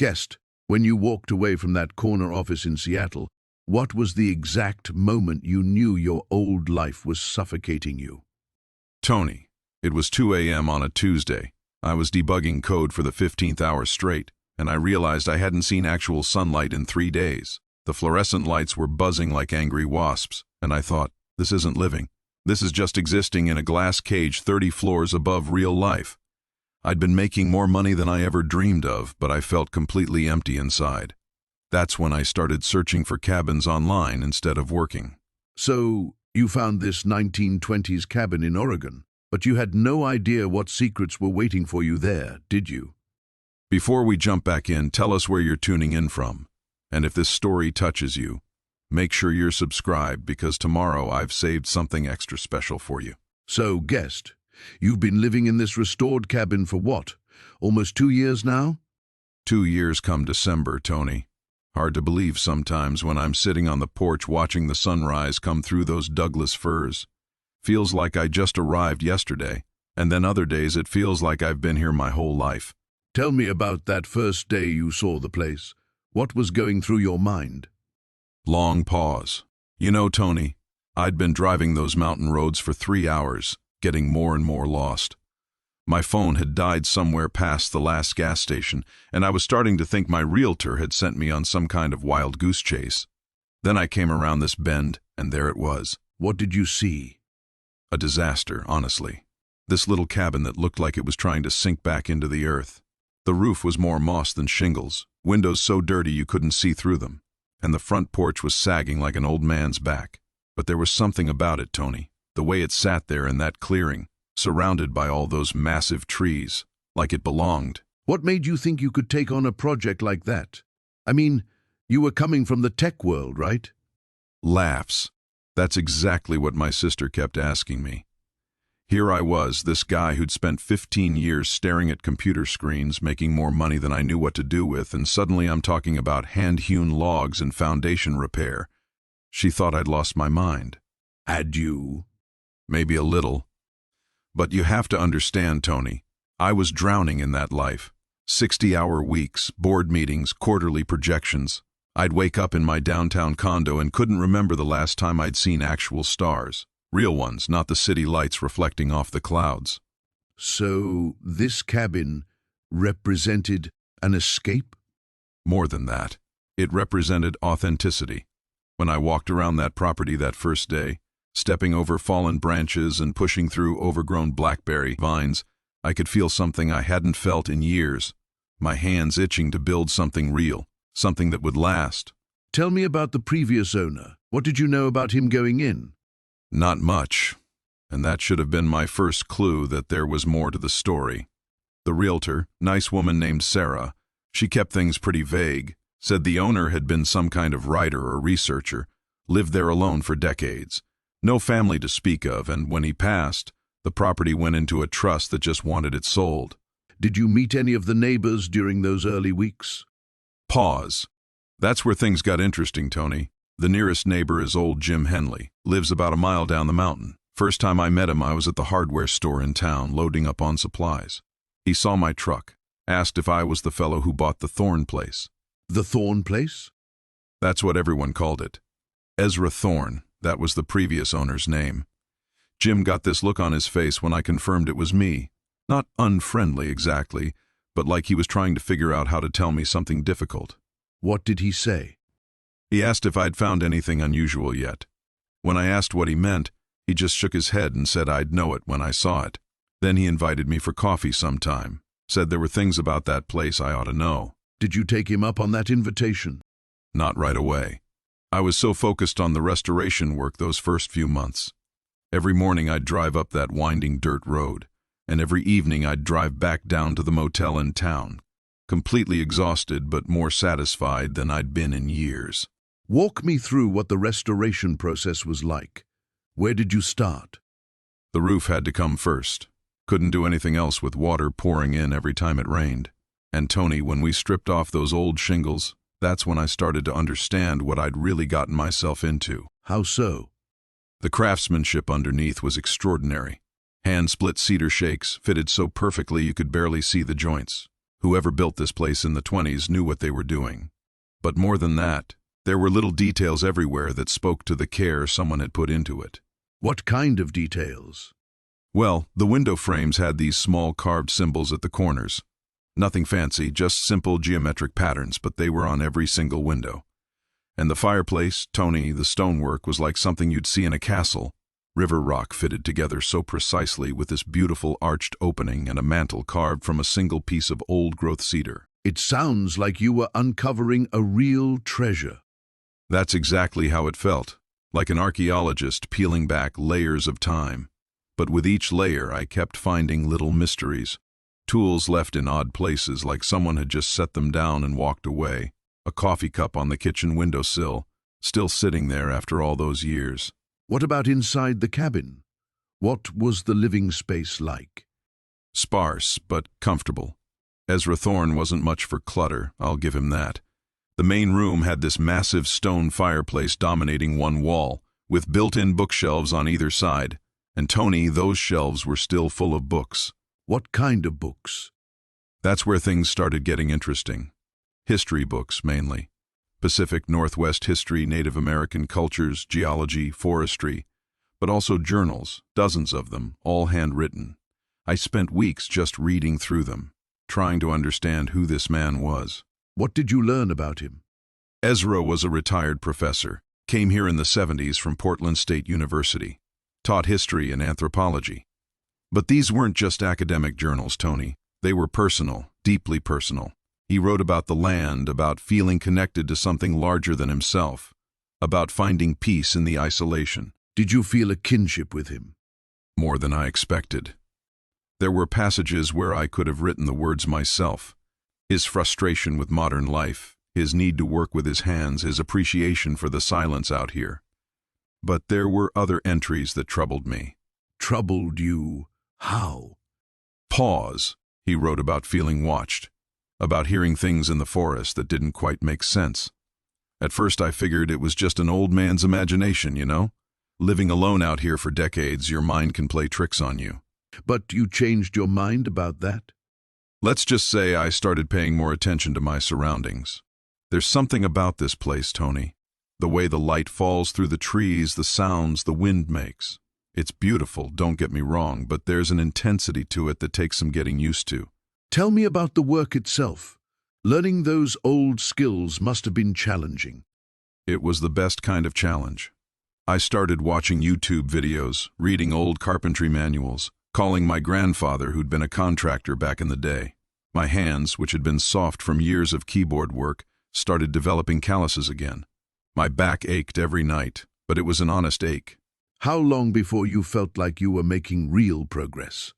Guest, when you walked away from that corner office in Seattle, what was the exact moment you knew your old life was suffocating you? Tony, it was 2 a.m. on a Tuesday. I was debugging code for the 15th hour straight, and I realized I hadn't seen actual sunlight in 3 days. The fluorescent lights were buzzing like angry wasps, and I thought, this isn't living. This is just existing in a glass cage 30 floors above real life. I'd been making more money than I ever dreamed of, but I felt completely empty inside. That's when I started searching for cabins online instead of working. So, you found this 1920s cabin in Oregon, but you had no idea what secrets were waiting for you there, did you? Before we jump back in, tell us where you're tuning in from. And if this story touches you, make sure you're subscribed because tomorrow I've saved something extra special for you. So, guest, you've been living in this restored cabin for what? Almost 2 years now? 2 years come December, Tony. Hard to believe sometimes when I'm sitting on the porch watching the sunrise come through those Douglas firs. Feels like I just arrived yesterday, and then other days it feels like I've been here my whole life. Tell me about that first day you saw the place. What was going through your mind? Long pause. You know, Tony, I'd been driving those mountain roads for 3 hours, getting more and more lost. My phone had died somewhere past the last gas station, and I was starting to think my realtor had sent me on some kind of wild goose chase. Then I came around this bend, and there it was. What did you see? A disaster, honestly. This little cabin that looked like it was trying to sink back into the earth. The roof was more moss than shingles, windows so dirty you couldn't see through them, and the front porch was sagging like an old man's back. But there was something about it, Tony, the way it sat there in that clearing, surrounded by all those massive trees, like it belonged. What made you think you could take on a project like that? I mean, you were coming from the tech world, right? Laughs. That's exactly what my sister kept asking me. Here I was, this guy who'd spent 15 years staring at computer screens, making more money than I knew what to do with, and suddenly I'm talking about hand-hewn logs and foundation repair. She thought I'd lost my mind. Had you? Maybe a little. But you have to understand, Tony, I was drowning in that life. 60-hour weeks, board meetings, quarterly projections. I'd wake up in my downtown condo and couldn't remember the last time I'd seen actual stars. Real ones, not the city lights reflecting off the clouds. So, this cabin represented an escape? More than that. It represented authenticity. When I walked around that property that first day, stepping over fallen branches and pushing through overgrown blackberry vines, I could feel something I hadn't felt in years. My hands itching to build something real, something that would last. Tell me about the previous owner. What did you know about him going in? Not much, and that should have been my first clue that there was more to the story. The realtor, nice woman named Sarah, she kept things pretty vague, said the owner had been some kind of writer or researcher, lived there alone for decades. No family to speak of, and when he passed, the property went into a trust that just wanted it sold. Did you meet any of the neighbors during those early weeks? Pause. That's where things got interesting, Tony. The nearest neighbor is old Jim Henley, lives about a mile down the mountain. First time I met him, I was at the hardware store in town, loading up on supplies. He saw my truck, asked if I was the fellow who bought the Thorne place. The Thorne place? That's what everyone called it. Ezra Thorne, that was the previous owner's name. Jim got this look on his face when I confirmed it was me. Not unfriendly exactly, but like he was trying to figure out how to tell me something difficult. What did he say? He asked if I'd found anything unusual yet. When I asked what he meant, he just shook his head and said I'd know it when I saw it. Then he invited me for coffee sometime, said there were things about that place I ought to know. Did you take him up on that invitation? Not right away. I was so focused on the restoration work those first few months. Every morning I'd drive up that winding dirt road, and every evening I'd drive back down to the motel in town, completely exhausted but more satisfied than I'd been in years. Walk me through what the restoration process was like. Where did you start? The roof had to come first. Couldn't do anything else with water pouring in every time it rained. And Tony, when we stripped off those old shingles, that's when I started to understand what I'd really gotten myself into. How so? The craftsmanship underneath was extraordinary. Hand-split cedar shakes, fitted so perfectly you could barely see the joints. Whoever built this place in the 20s knew what they were doing. But more than that, there were little details everywhere that spoke to the care someone had put into it. What kind of details? Well, the window frames had these small carved symbols at the corners. Nothing fancy, just simple geometric patterns, but they were on every single window. And the fireplace, Tony, the stonework was like something you'd see in a castle. River rock fitted together so precisely with this beautiful arched opening and a mantel carved from a single piece of old-growth cedar. It sounds like you were uncovering a real treasure. That's exactly how it felt, like an archaeologist peeling back layers of time. But with each layer I kept finding little mysteries. Tools left in odd places like someone had just set them down and walked away. A coffee cup on the kitchen windowsill, still sitting there after all those years. What about inside the cabin? What was the living space like? Sparse, but comfortable. Ezra Thorne wasn't much for clutter, I'll give him that. The main room had this massive stone fireplace dominating one wall, with built-in bookshelves on either side. And Tony, those shelves were still full of books. What kind of books? That's where things started getting interesting. History books, mainly. Pacific Northwest history, Native American cultures, geology, forestry, but also journals, dozens of them, all handwritten. I spent weeks just reading through them, trying to understand who this man was. What did you learn about him? Ezra was a retired professor, came here in the 70s from Portland State University, taught history and anthropology. But these weren't just academic journals, Tony. They were personal, deeply personal. He wrote about the land, about feeling connected to something larger than himself, about finding peace in the isolation. Did you feel a kinship with him? More than I expected. There were passages where I could have written the words myself. His frustration with modern life, his need to work with his hands, his appreciation for the silence out here. But there were other entries that troubled me. Troubled you? How? Pause. He wrote about feeling watched, about hearing things in the forest that didn't quite make sense. At first I figured it was just an old man's imagination, you know? Living alone out here for decades, your mind can play tricks on you. But you changed your mind about that? Let's just say I started paying more attention to my surroundings. There's something about this place, Tony. The way the light falls through the trees, the sounds the wind makes. It's beautiful, don't get me wrong, but there's an intensity to it that takes some getting used to. Tell me about the work itself. Learning those old skills must have been challenging. It was the best kind of challenge. I started watching YouTube videos, reading old carpentry manuals, calling my grandfather who'd been a contractor back in the day. My hands, which had been soft from years of keyboard work, started developing calluses again. My back ached every night, but it was an honest ache. How long before you felt like you were making real progress?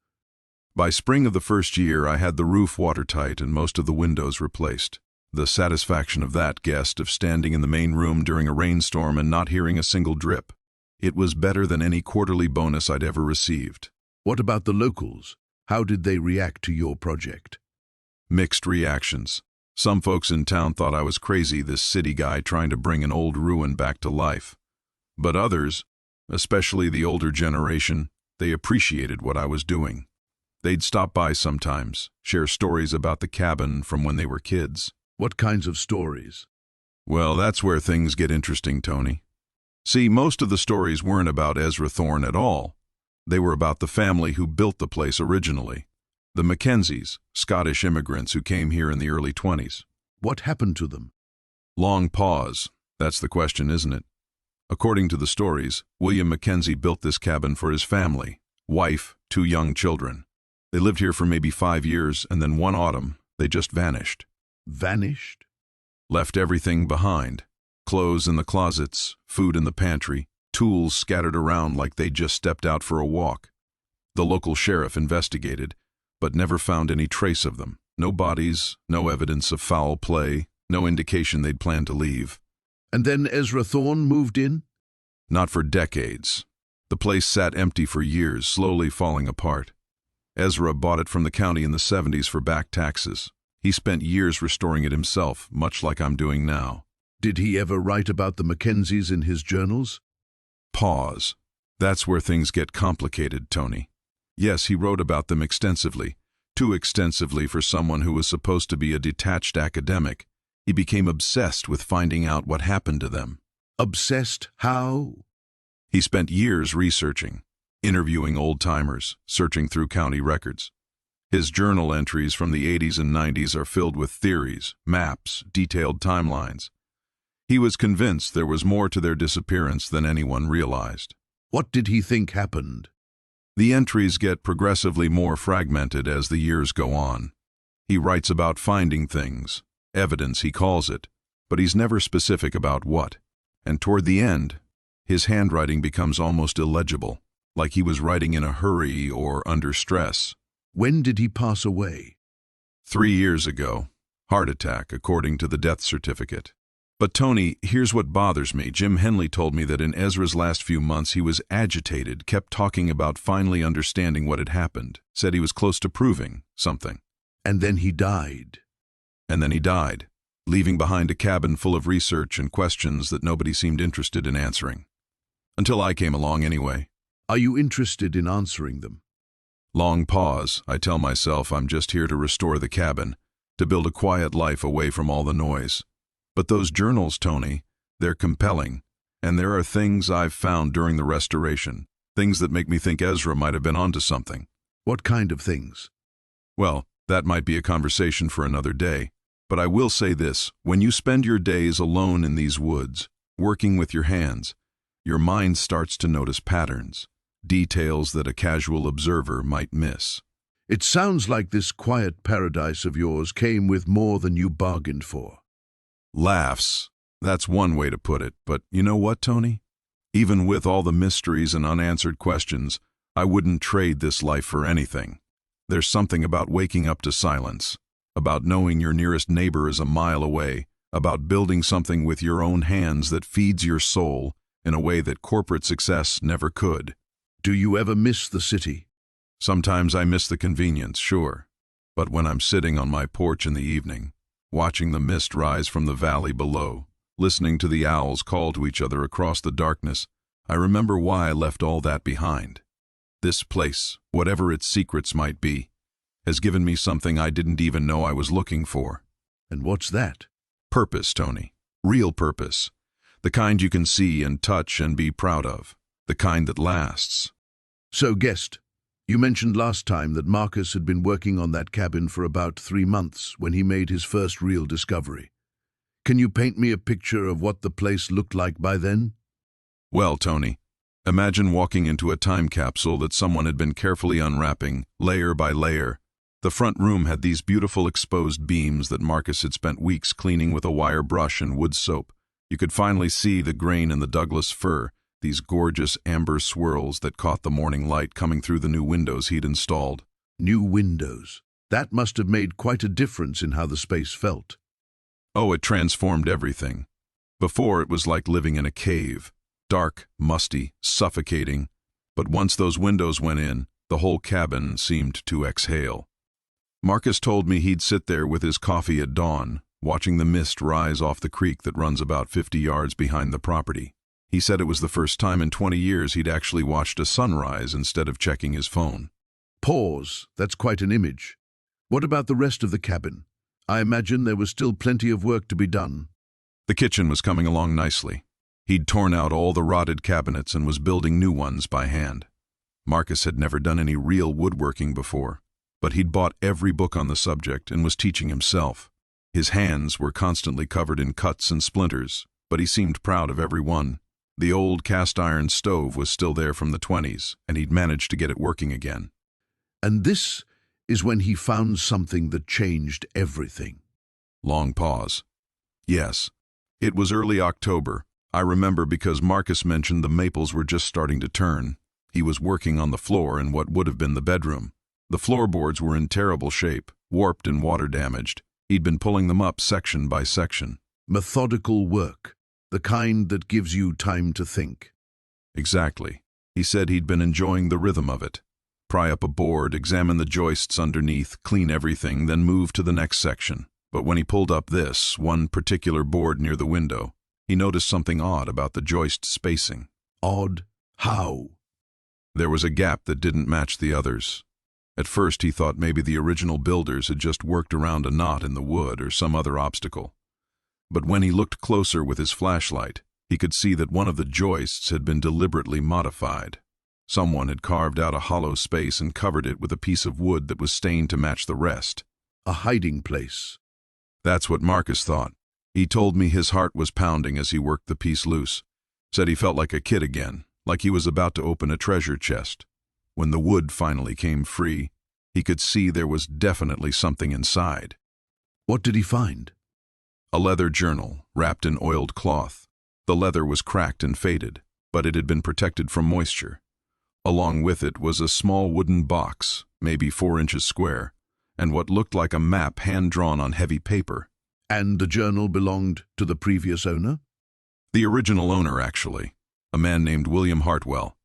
By spring of the first year, I had the roof watertight and most of the windows replaced. The satisfaction of that guest of standing in the main room during a rainstorm and not hearing a single drip. It was better than any quarterly bonus I'd ever received. What about the locals? How did they react to your project? Mixed reactions. Some folks in town thought I was crazy, this city guy trying to bring an old ruin back to life. But others, especially the older generation, they appreciated what I was doing. They'd stop by sometimes, share stories about the cabin from when they were kids. What kinds of stories? Well, that's where things get interesting, Tony. See, most of the stories weren't about Ezra Thorne at all. They were about the family who built the place originally. The Mackenzies, Scottish immigrants who came here in the early 20s. What happened to them? Long pause. That's the question, isn't it? According to the stories, William Mackenzie built this cabin for his family, wife, 2 young children. They lived here for maybe 5 years, and then one autumn, they just vanished. Vanished? Left everything behind. Clothes in the closets, food in the pantry, tools scattered around like they'd just stepped out for a walk. The local sheriff investigated, but never found any trace of them. No bodies, no evidence of foul play, no indication they'd planned to leave. And then Ezra Thorne moved in? Not for decades. The place sat empty for years, slowly falling apart. Ezra bought it from the county in the 70s for back taxes. He spent years restoring it himself, much like I'm doing now. Did he ever write about the Mackenzies in his journals? Pause. That's where things get complicated, Tony. Yes, he wrote about them extensively, Too extensively for someone who was supposed to be a detached academic. He became obsessed with finding out what happened to them. Obsessed? How? He spent years researching, interviewing old-timers, searching through county records. His journal entries from the 80s and 90s are filled with theories, maps, detailed timelines. He was convinced there was more to their disappearance than anyone realized. What did he think happened? The entries get progressively more fragmented as the years go on. He writes about finding things, evidence he calls it, but he's never specific about what. And toward the end, his handwriting becomes almost illegible, like he was writing in a hurry or under stress. When did he pass away? 3 years ago. Heart attack, according to the death certificate. But Tony, here's what bothers me. Jim Henley told me that in Ezra's last few months he was agitated, kept talking about finally understanding what had happened, said he was close to proving something. And then he died. And then he died, leaving behind a cabin full of research and questions that nobody seemed interested in answering. Until I came along anyway. Are you interested in answering them? Long pause. I tell myself I'm just here to restore the cabin, to build a quiet life away from all the noise. But those journals, Tony, they're compelling, and there are things I've found during the restoration, things that make me think Ezra might have been onto something. What kind of things? Well, that might be a conversation for another day, but I will say this: when you spend your days alone in these woods, working with your hands, your mind starts to notice patterns, details that a casual observer might miss. It sounds like this quiet paradise of yours came with more than you bargained for. Laughs. That's one way to put it, but you know what, Tony? Even with all the mysteries and unanswered questions, I wouldn't trade this life for anything. There's something about waking up to silence, about knowing your nearest neighbor is a mile away, about building something with your own hands that feeds your soul in a way that corporate success never could. Do you ever miss the city? Sometimes I miss the convenience, sure. But when I'm sitting on my porch in the evening, watching the mist rise from the valley below, listening to the owls call to each other across the darkness, I remember why I left all that behind. This place, whatever its secrets might be, has given me something I didn't even know I was looking for. And what's that? Purpose, Tony. Real purpose. The kind you can see and touch and be proud of. The kind that lasts. So, guest, you mentioned last time that Marcus had been working on that cabin for about 3 months when he made his first real discovery. Can you paint me a picture of what the place looked like by then? Well, Tony, imagine walking into a time capsule that someone had been carefully unwrapping, layer by layer. The front room had these beautiful exposed beams that Marcus had spent weeks cleaning with a wire brush and wood soap. You could finally see the grain in the Douglas fir, these gorgeous amber swirls that caught the morning light coming through the new windows he'd installed. New windows. That must have made quite a difference in how the space felt. Oh, it transformed everything. Before, it was like living in a cave. Dark, musty, suffocating. But once those windows went in, the whole cabin seemed to exhale. Marcus told me he'd sit there with his coffee at dawn, watching the mist rise off the creek that runs about 50 yards behind the property. He said it was the first time in 20 years he'd actually watched a sunrise instead of checking his phone. Pause. That's quite an image. What about the rest of the cabin? I imagine there was still plenty of work to be done. The kitchen was coming along nicely. He'd torn out all the rotted cabinets and was building new ones by hand. Marcus had never done any real woodworking before, but he'd bought every book on the subject and was teaching himself. His hands were constantly covered in cuts and splinters, but he seemed proud of every one. The old cast-iron stove was still there from the 20s, and he'd managed to get it working again. And this is when he found something that changed everything. Long pause. Yes, it was early October. I remember because Marcus mentioned the maples were just starting to turn. He was working on the floor in what would have been the bedroom. The floorboards were in terrible shape, warped and water-damaged. He'd been pulling them up section by section. Methodical work. The kind that gives you time to think. Exactly. He said he'd been enjoying the rhythm of it. Pry up a board, examine the joists underneath, clean everything, then move to the next section. But when he pulled up this, one particular board near the window, he noticed something odd about the joist spacing. Odd? How? There was a gap that didn't match the others. At first he thought maybe the original builders had just worked around a knot in the wood or some other obstacle. But when he looked closer with his flashlight, he could see that one of the joists had been deliberately modified. Someone had carved out a hollow space and covered it with a piece of wood that was stained to match the rest. A hiding place. That's what Marcus thought. He told me his heart was pounding as he worked the piece loose. Said he felt like a kid again, like he was about to open a treasure chest. When the wood finally came free, he could see there was definitely something inside. What did he find? A leather journal, wrapped in oiled cloth. The leather was cracked and faded, but it had been protected from moisture. Along with it was a small wooden box, maybe 4 inches square, and what looked like a map hand-drawn on heavy paper. And the journal belonged to the previous owner? The original owner, actually, a man named William Hartwell.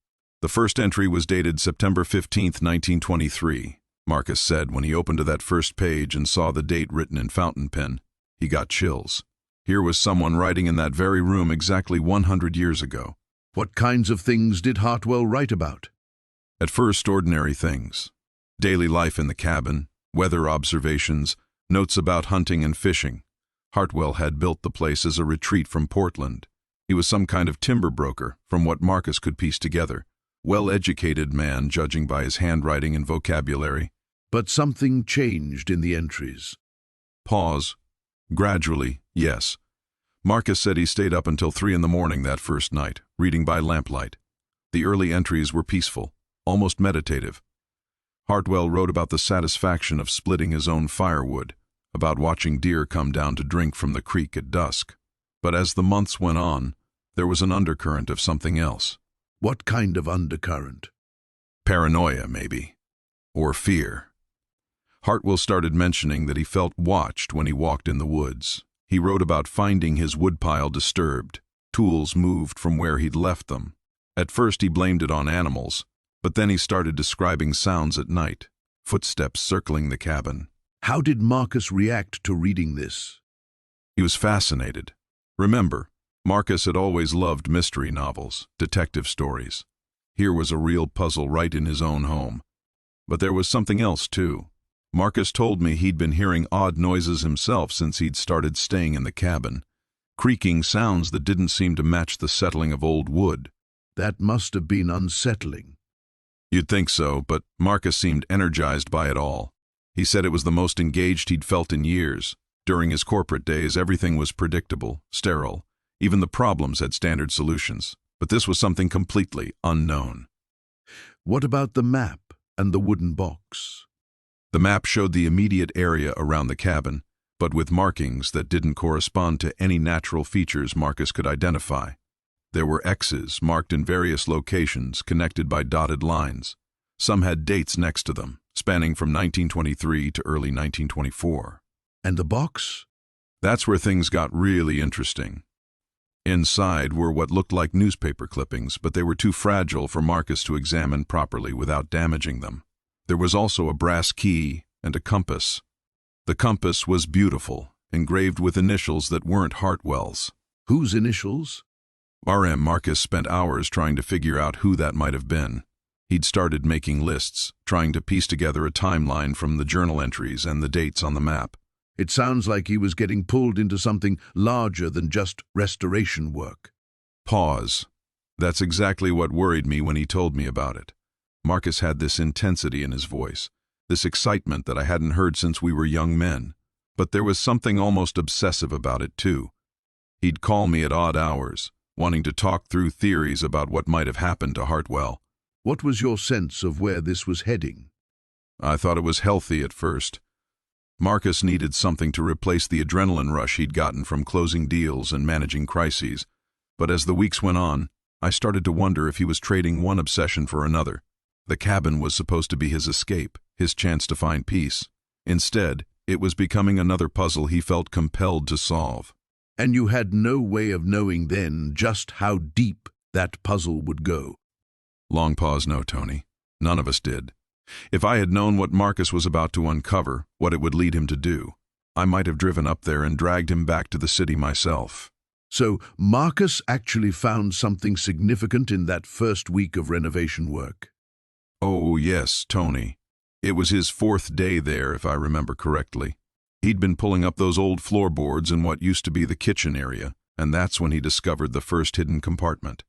The first entry was dated September 15, 1923, Marcus said when he opened to that first page and saw the date written in fountain pen. He got chills. Here was someone writing in that very room exactly 100 years ago. What kinds of things did Hartwell write about? At first, ordinary things. Daily life in the cabin, weather observations, notes about hunting and fishing. Hartwell had built the place as a retreat from Portland. He was some kind of timber broker, from what Marcus could piece together. Well-educated man, judging by his handwriting and vocabulary. But something changed in the entries. Pause. Gradually, yes. Marcus said he stayed up until 3 in the morning that first night, reading by lamplight. The early entries were peaceful, almost meditative. Hartwell wrote about the satisfaction of splitting his own firewood, about watching deer come down to drink from the creek at dusk. But as the months went on, there was an undercurrent of something else. What kind of undercurrent? Paranoia, maybe. Or fear. Hartwell started mentioning that he felt watched when he walked in the woods. He wrote about finding his woodpile disturbed, tools moved from where he'd left them. At first he blamed it on animals, but then he started describing sounds at night, footsteps circling the cabin. How did Marcus react to reading this? He was fascinated. Remember, Marcus had always loved mystery novels, detective stories. Here was a real puzzle right in his own home. But there was something else, too. Marcus told me he'd been hearing odd noises himself since he'd started staying in the cabin. Creaking sounds that didn't seem to match the settling of old wood. That must have been unsettling. You'd think so, but Marcus seemed energized by it all. He said it was the most engaged he'd felt in years. During his corporate days, everything was predictable, sterile. Even the problems had standard solutions. But this was something completely unknown. What about the map and the wooden box? The map showed the immediate area around the cabin, but with markings that didn't correspond to any natural features Marcus could identify. There were X's marked in various locations connected by dotted lines. Some had dates next to them, spanning from 1923 to early 1924. And the box? That's where things got really interesting. Inside were what looked like newspaper clippings, but they were too fragile for Marcus to examine properly without damaging them. There was also a brass key and a compass. The compass was beautiful, engraved with initials that weren't Hartwell's. Whose initials? RM. Marcus spent hours trying to figure out who that might have been. He'd started making lists, trying to piece together a timeline from the journal entries and the dates on the map. It sounds like he was getting pulled into something larger than just restoration work. Pause. That's exactly what worried me when he told me about it. Marcus had this intensity in his voice, this excitement that I hadn't heard since we were young men. But there was something almost obsessive about it, too. He'd call me at odd hours, wanting to talk through theories about what might have happened to Hartwell. What was your sense of where this was heading? I thought it was healthy at first. Marcus needed something to replace the adrenaline rush he'd gotten from closing deals and managing crises. But as the weeks went on, I started to wonder if he was trading one obsession for another. The cabin was supposed to be his escape, his chance to find peace. Instead, it was becoming another puzzle he felt compelled to solve. And you had no way of knowing then just how deep that puzzle would go. Long pause. No, Tony. None of us did. If I had known what Marcus was about to uncover, what it would lead him to do, I might have driven up there and dragged him back to the city myself. So Marcus actually found something significant in that first week of renovation work? Oh, yes, Tony. It was his fourth day there, if I remember correctly. He'd been pulling up those old floorboards in what used to be the kitchen area, and that's when he discovered the first hidden compartment.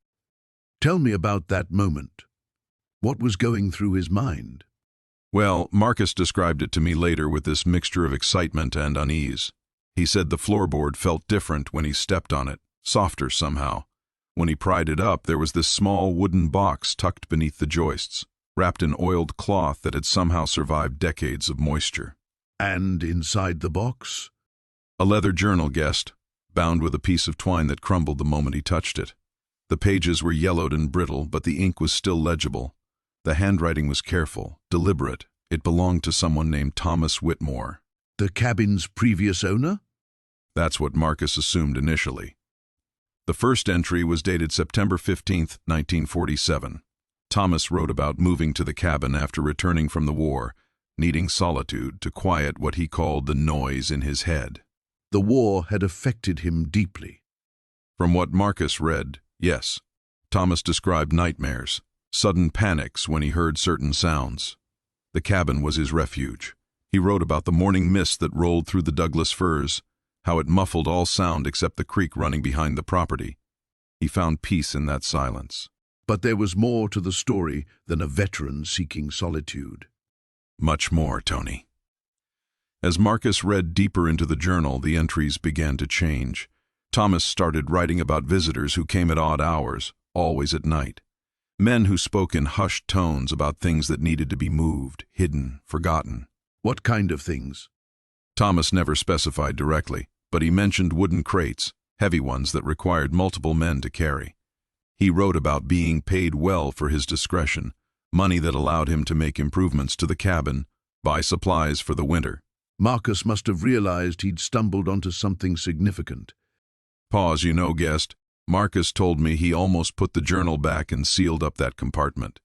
Tell me about that moment. What was going through his mind? Well, Marcus described it to me later with this mixture of excitement and unease. He said the floorboard felt different when he stepped on it, softer somehow. When he pried it up, there was this small wooden box tucked beneath the joists, wrapped in oiled cloth that had somehow survived decades of moisture. And inside the box? A leather journal, guessed, bound with a piece of twine that crumbled the moment he touched it. The pages were yellowed and brittle, but the ink was still legible. The handwriting was careful, deliberate. It belonged to someone named Thomas Whitmore. The cabin's previous owner? That's what Marcus assumed initially. The first entry was dated September 15, 1947. Thomas wrote about moving to the cabin after returning from the war, needing solitude to quiet what he called the noise in his head. The war had affected him deeply. From what Marcus read, yes. Thomas described nightmares, sudden panics when he heard certain sounds. The cabin was his refuge. He wrote about the morning mist that rolled through the Douglas firs, how it muffled all sound except the creek running behind the property. He found peace in that silence. But there was more to the story than a veteran seeking solitude. Much more, Tony. As Marcus read deeper into the journal, the entries began to change. Thomas started writing about visitors who came at odd hours, always at night. Men who spoke in hushed tones about things that needed to be moved, hidden, forgotten. What kind of things? Thomas never specified directly, but he mentioned wooden crates, heavy ones that required multiple men to carry. He wrote about being paid well for his discretion, money that allowed him to make improvements to the cabin, buy supplies for the winter. Marcus must have realized he'd stumbled onto something significant. Pause, guest. Marcus told me he almost put the journal back and sealed up that compartment.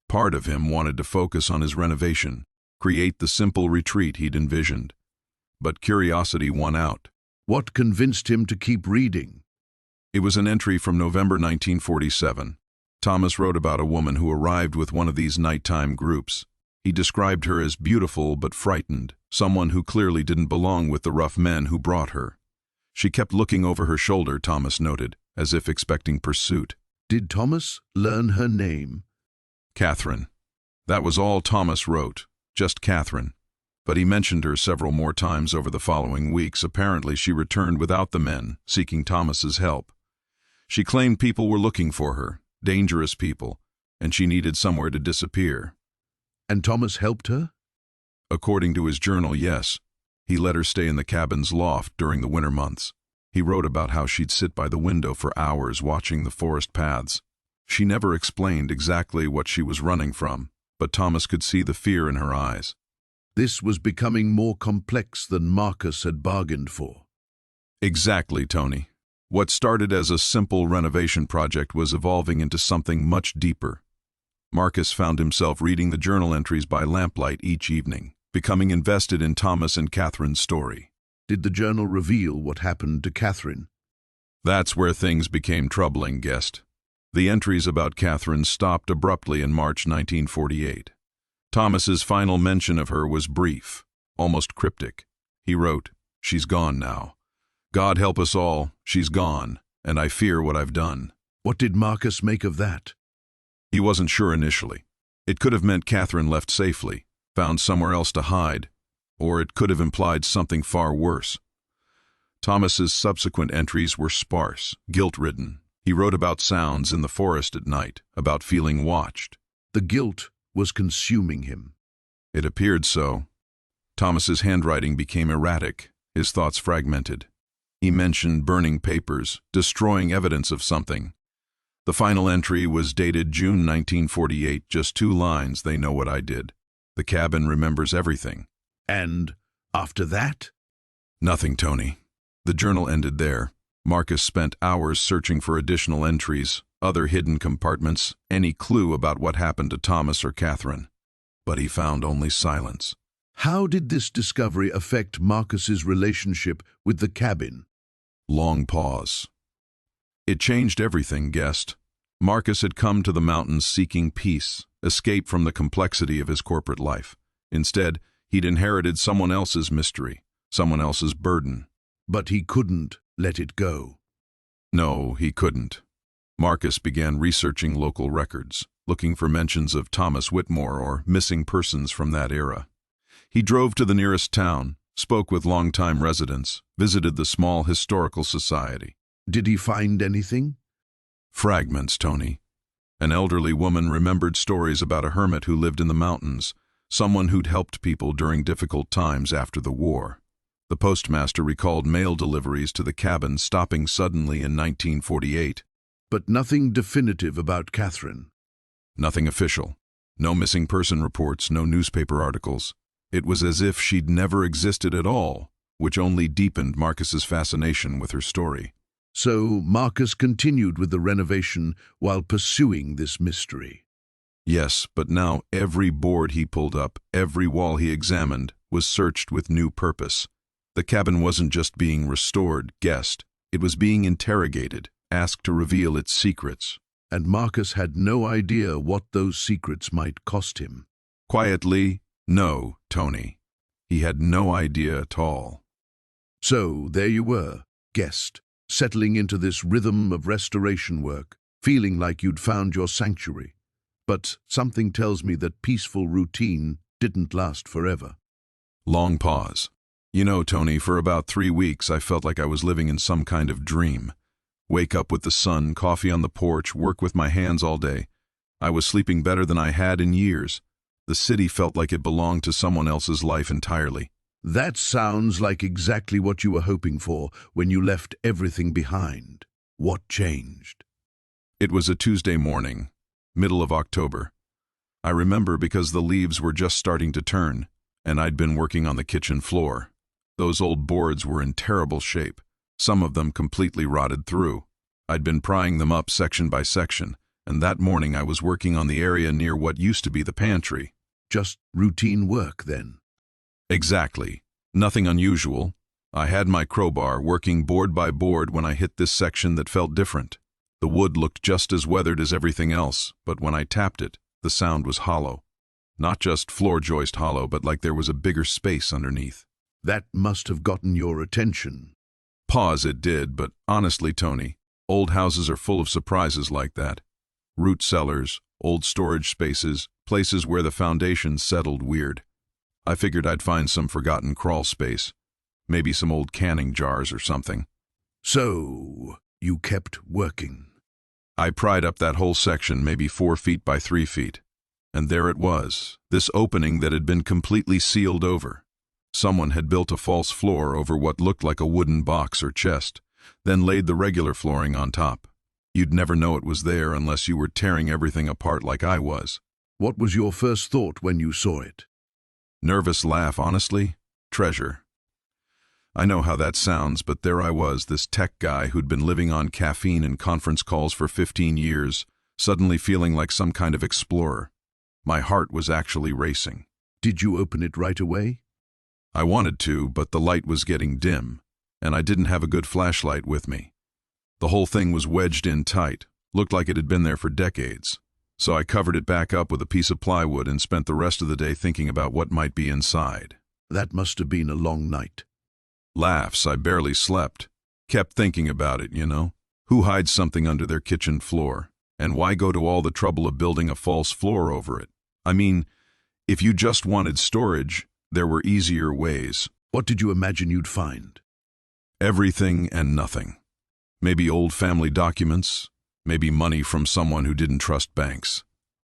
Part of him wanted to focus on his renovation, create the simple retreat he'd envisioned. But curiosity won out. What convinced him to keep reading? It was an entry from November 1947. Thomas wrote about a woman who arrived with one of these nighttime groups. He described her as beautiful but frightened, someone who clearly didn't belong with the rough men who brought her. She kept looking over her shoulder, Thomas noted, as if expecting pursuit. Did Thomas learn her name? Catherine. That was all Thomas wrote, just Catherine. But he mentioned her several more times over the following weeks. Apparently she returned without the men, seeking Thomas's help. She claimed people were looking for her, dangerous people, and she needed somewhere to disappear. And Thomas helped her? According to his journal, yes. He let her stay in the cabin's loft during the winter months. He wrote about how she'd sit by the window for hours watching the forest paths. She never explained exactly what she was running from, but Thomas could see the fear in her eyes. This was becoming more complex than Marcus had bargained for. Exactly, Tony. What started as a simple renovation project was evolving into something much deeper. Marcus found himself reading the journal entries by lamplight each evening, becoming invested in Thomas and Catherine's story. Did the journal reveal what happened to Catherine? That's where things became troubling, guest. The entries about Catherine stopped abruptly in March 1948. Thomas's final mention of her was brief, almost cryptic. He wrote, "She's gone now. God help us all, she's gone, and I fear what I've done." What did Marcus make of that? He wasn't sure initially. It could have meant Catherine left safely, found somewhere else to hide, or it could have implied something far worse. Thomas's subsequent entries were sparse, guilt-ridden. He wrote about sounds in the forest at night, about feeling watched. The guilt was consuming him. It appeared so. Thomas's handwriting became erratic, his thoughts fragmented. He mentioned burning papers, destroying evidence of something. The final entry was dated June 1948, just 2 lines, "They know what I did. The cabin remembers everything." And after that? Nothing, Tony. The journal ended there. Marcus spent hours searching for additional entries, other hidden compartments, any clue about what happened to Thomas or Catherine. But he found only silence. How did this discovery affect Marcus's relationship with the cabin? Long pause. It changed everything, guest. Marcus had come to the mountains seeking peace, escape from the complexity of his corporate life. Instead, he'd inherited someone else's mystery, someone else's burden. But he couldn't let it go. No, he couldn't. Marcus began researching local records, looking for mentions of Thomas Whitmore or missing persons from that era. He drove to the nearest town, spoke with longtime residents, visited the small historical society. Did he find anything? Fragments, Tony. An elderly woman remembered stories about a hermit who lived in the mountains, someone who'd helped people during difficult times after the war. The postmaster recalled mail deliveries to the cabin stopping suddenly in 1948. But nothing definitive about Catherine. Nothing official. No missing person reports, no newspaper articles. It was as if she'd never existed at all, which only deepened Marcus's fascination with her story. So Marcus continued with the renovation while pursuing this mystery. Yes, but now every board he pulled up, every wall he examined, was searched with new purpose. The cabin wasn't just being restored, guessed. It was being interrogated, asked to reveal its secrets. And Marcus had no idea what those secrets might cost him. Quietly, no, Tony. He had no idea at all. So there you were, guest, settling into this rhythm of restoration work, feeling like you'd found your sanctuary. But something tells me that peaceful routine didn't last forever. Long pause. You know, Tony, for about 3 weeks I felt like I was living in some kind of dream. Wake up with the sun, coffee on the porch, work with my hands all day. I was sleeping better than I had in years. The city felt like it belonged to someone else's life entirely. That sounds like exactly what you were hoping for when you left everything behind. What changed? It was a Tuesday morning, middle of October. I remember because the leaves were just starting to turn, and I'd been working on the kitchen floor. Those old boards were in terrible shape, some of them completely rotted through. I'd been prying them up section by section, and that morning I was working on the area near what used to be the pantry. Just routine work, then? Exactly. Nothing unusual. I had my crowbar working board by board when I hit this section that felt different. The wood looked just as weathered as everything else, but when I tapped it, the sound was hollow. Not just floor joist hollow, but like there was a bigger space underneath. That must have gotten your attention. Pause it did, but honestly, Tony, old houses are full of surprises like that. Root cellars, old storage spaces, places where the foundations settled weird. I figured I'd find some forgotten crawl space, maybe some old canning jars or something. So, you kept working. I pried up that whole section, maybe 4 feet by 3 feet. And there it was, this opening that had been completely sealed over. Someone had built a false floor over what looked like a wooden box or chest, then laid the regular flooring on top. You'd never know it was there unless you were tearing everything apart like I was. What was your first thought when you saw it? Nervous laugh, honestly. Treasure. I know how that sounds, but there I was, this tech guy who'd been living on caffeine and conference calls for 15 years, suddenly feeling like some kind of explorer. My heart was actually racing. Did you open it right away? I wanted to, but the light was getting dim, and I didn't have a good flashlight with me. The whole thing was wedged in tight, looked like it had been there for decades. So I covered it back up with a piece of plywood and spent the rest of the day thinking about what might be inside. That must have been a long night. Laughs, I barely slept. Kept thinking about it, you know. Who hides something under their kitchen floor? And why go to all the trouble of building a false floor over it? I mean, if you just wanted storage, there were easier ways. What did you imagine you'd find? Everything and nothing. Maybe old family documents, maybe money from someone who didn't trust banks.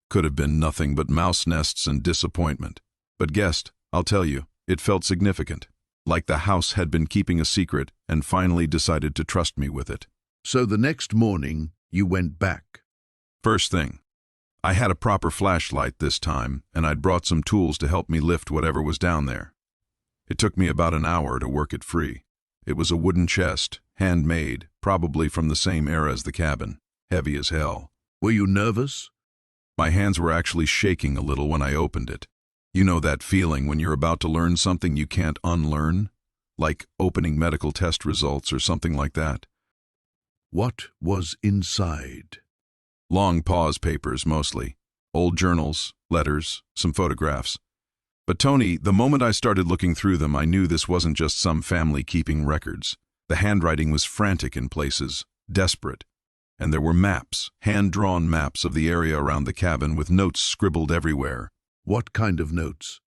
Could have been nothing but mouse nests and disappointment. But guessed, I'll tell you, it felt significant. Like the house had been keeping a secret and finally decided to trust me with it. So the next morning, you went back. First thing, I had a proper flashlight this time, and I'd brought some tools to help me lift whatever was down there. It took me about an hour to work it free. It was a wooden chest, handmade, probably from the same era as the cabin, heavy as hell. Were you nervous? My hands were actually shaking a little when I opened it. You know that feeling when you're about to learn something you can't unlearn? Like opening medical test results or something like that. What was inside? Long pause papers, mostly. Old journals, letters, some photographs. But Tony, the moment I started looking through them, I knew this wasn't just some family keeping records. The handwriting was frantic in places, desperate. And there were maps, hand-drawn maps of the area around the cabin with notes scribbled everywhere. What kind of notes?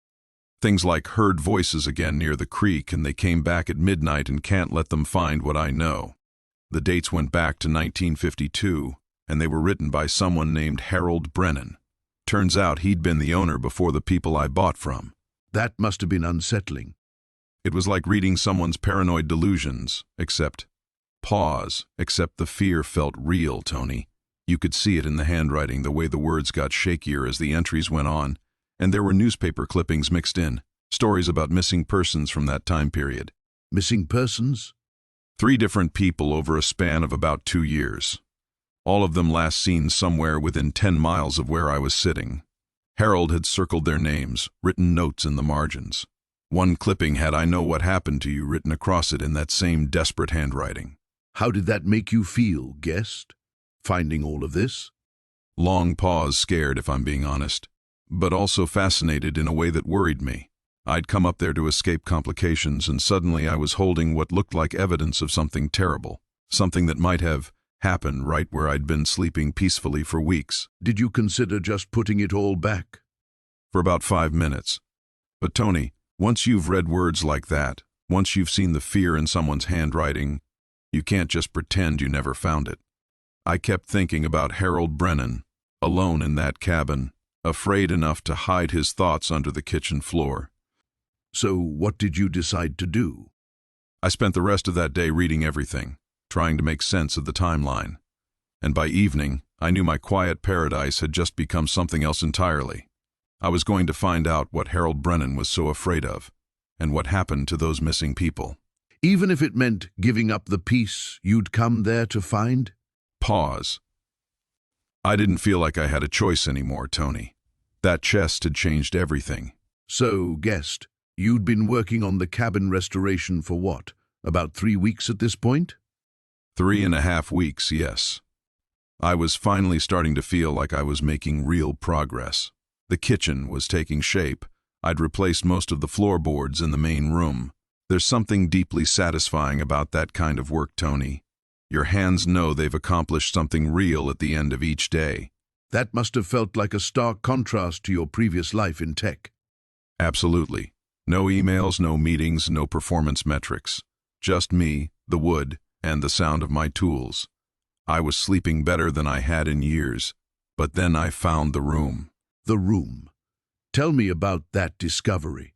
Things like heard voices again near the creek and they came back at midnight and can't let them find what I know. The dates went back to 1952, and they were written by someone named Harold Brennan. Turns out he'd been the owner before the people I bought from. That must have been unsettling. It was like reading someone's paranoid delusions, except the fear felt real, Tony. You could see it in the handwriting, the way the words got shakier as the entries went on, and there were newspaper clippings mixed in, stories about missing persons from that time period. Missing persons? 3 different people over a span of about 2 years. All of them last seen somewhere within 10 miles of where I was sitting. Harold had circled their names, written notes in the margins. One clipping had "I know what happened to you" written across it in that same desperate handwriting. How did that make you feel, guest, finding all of this? Long pause, scared if I'm being honest, but also fascinated in a way that worried me. I'd come up there to escape complications, and suddenly I was holding what looked like evidence of something terrible, something that might have happened right where I'd been sleeping peacefully for weeks. Did you consider just putting it all back? For about 5 minutes. But Tony, once you've read words like that, once you've seen the fear in someone's handwriting, you can't just pretend you never found it. I kept thinking about Harold Brennan, alone in that cabin, afraid enough to hide his thoughts under the kitchen floor. So what did you decide to do? I spent the rest of that day reading everything, trying to make sense of the timeline. And by evening, I knew my quiet paradise had just become something else entirely. I was going to find out what Harold Brennan was so afraid of, and what happened to those missing people. Even if it meant giving up the peace you'd come there to find? Pause. I didn't feel like I had a choice anymore, Tony. That chest had changed everything. So, guest, you'd been working on the cabin restoration for what, about 3 weeks at this point? 3.5 weeks, yes. I was finally starting to feel like I was making real progress. The kitchen was taking shape. I'd replaced most of the floorboards in the main room. There's something deeply satisfying about that kind of work, Tony. Your hands know they've accomplished something real at the end of each day. That must have felt like a stark contrast to your previous life in tech. Absolutely. No emails, no meetings, no performance metrics. Just me, the wood, and the sound of my tools. I was sleeping better than I had in years, but then I found the room. The room. Tell me about that discovery.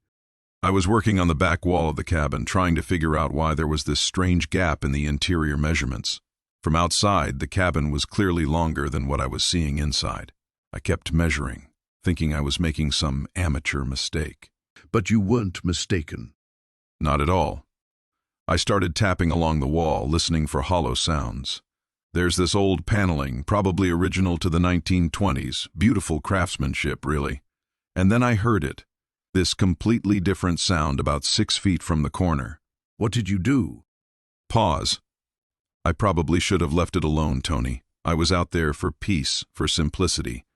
I was working on the back wall of the cabin, trying to figure out why there was this strange gap in the interior measurements. From outside, the cabin was clearly longer than what I was seeing inside. I kept measuring, thinking I was making some amateur mistake. But you weren't mistaken. Not at all. I started tapping along the wall, listening for hollow sounds. There's this old paneling, probably original to the 1920s, beautiful craftsmanship, really. And then I heard it, this completely different sound about 6 feet from the corner. What did you do? Pause. I probably should have left it alone, Tony. I was out there for peace, for simplicity.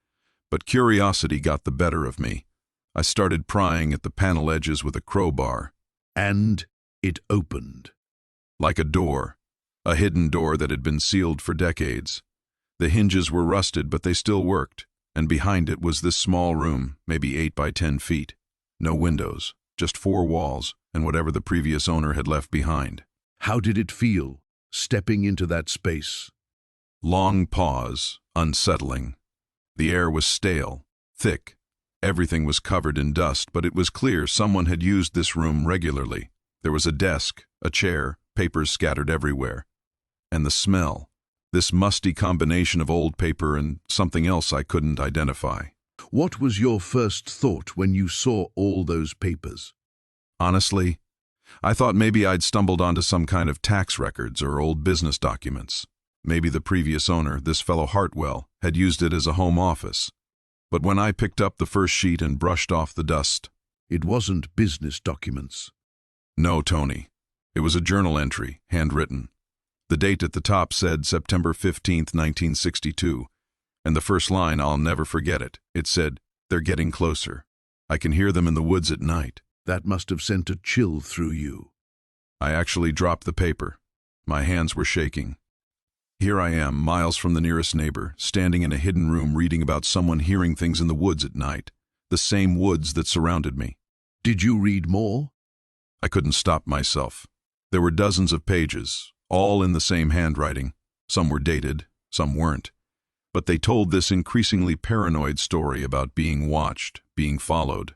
But curiosity got the better of me. I started prying at the panel edges with a crowbar. And it opened. Like a door. A hidden door that had been sealed for decades. The hinges were rusted, but they still worked. And behind it was this small room, maybe 8 by 10 feet. No windows, just 4 walls, and whatever the previous owner had left behind. How did it feel, stepping into that space? Long pause, unsettling. The air was stale, thick. Everything was covered in dust, but it was clear someone had used this room regularly. There was a desk, a chair, papers scattered everywhere. And the smell, this musty combination of old paper and something else I couldn't identify. What was your first thought when you saw all those papers? Honestly, I thought maybe I'd stumbled onto some kind of tax records or old business documents. Maybe the previous owner, this fellow Hartwell, had used it as a home office. But when I picked up the first sheet and brushed off the dust... It wasn't business documents. No, Tony. It was a journal entry, handwritten. The date at the top said September 15th, 1962. And the first line, I'll never forget it. It said, "They're getting closer." I can hear them in the woods at night. That must have sent a chill through you. I actually dropped the paper. My hands were shaking. Here I am, miles from the nearest neighbor, standing in a hidden room reading about someone hearing things in the woods at night, the same woods that surrounded me. Did you read more? I couldn't stop myself. There were dozens of pages, all in the same handwriting. Some were dated, some weren't. But they told this increasingly paranoid story about being watched, being followed.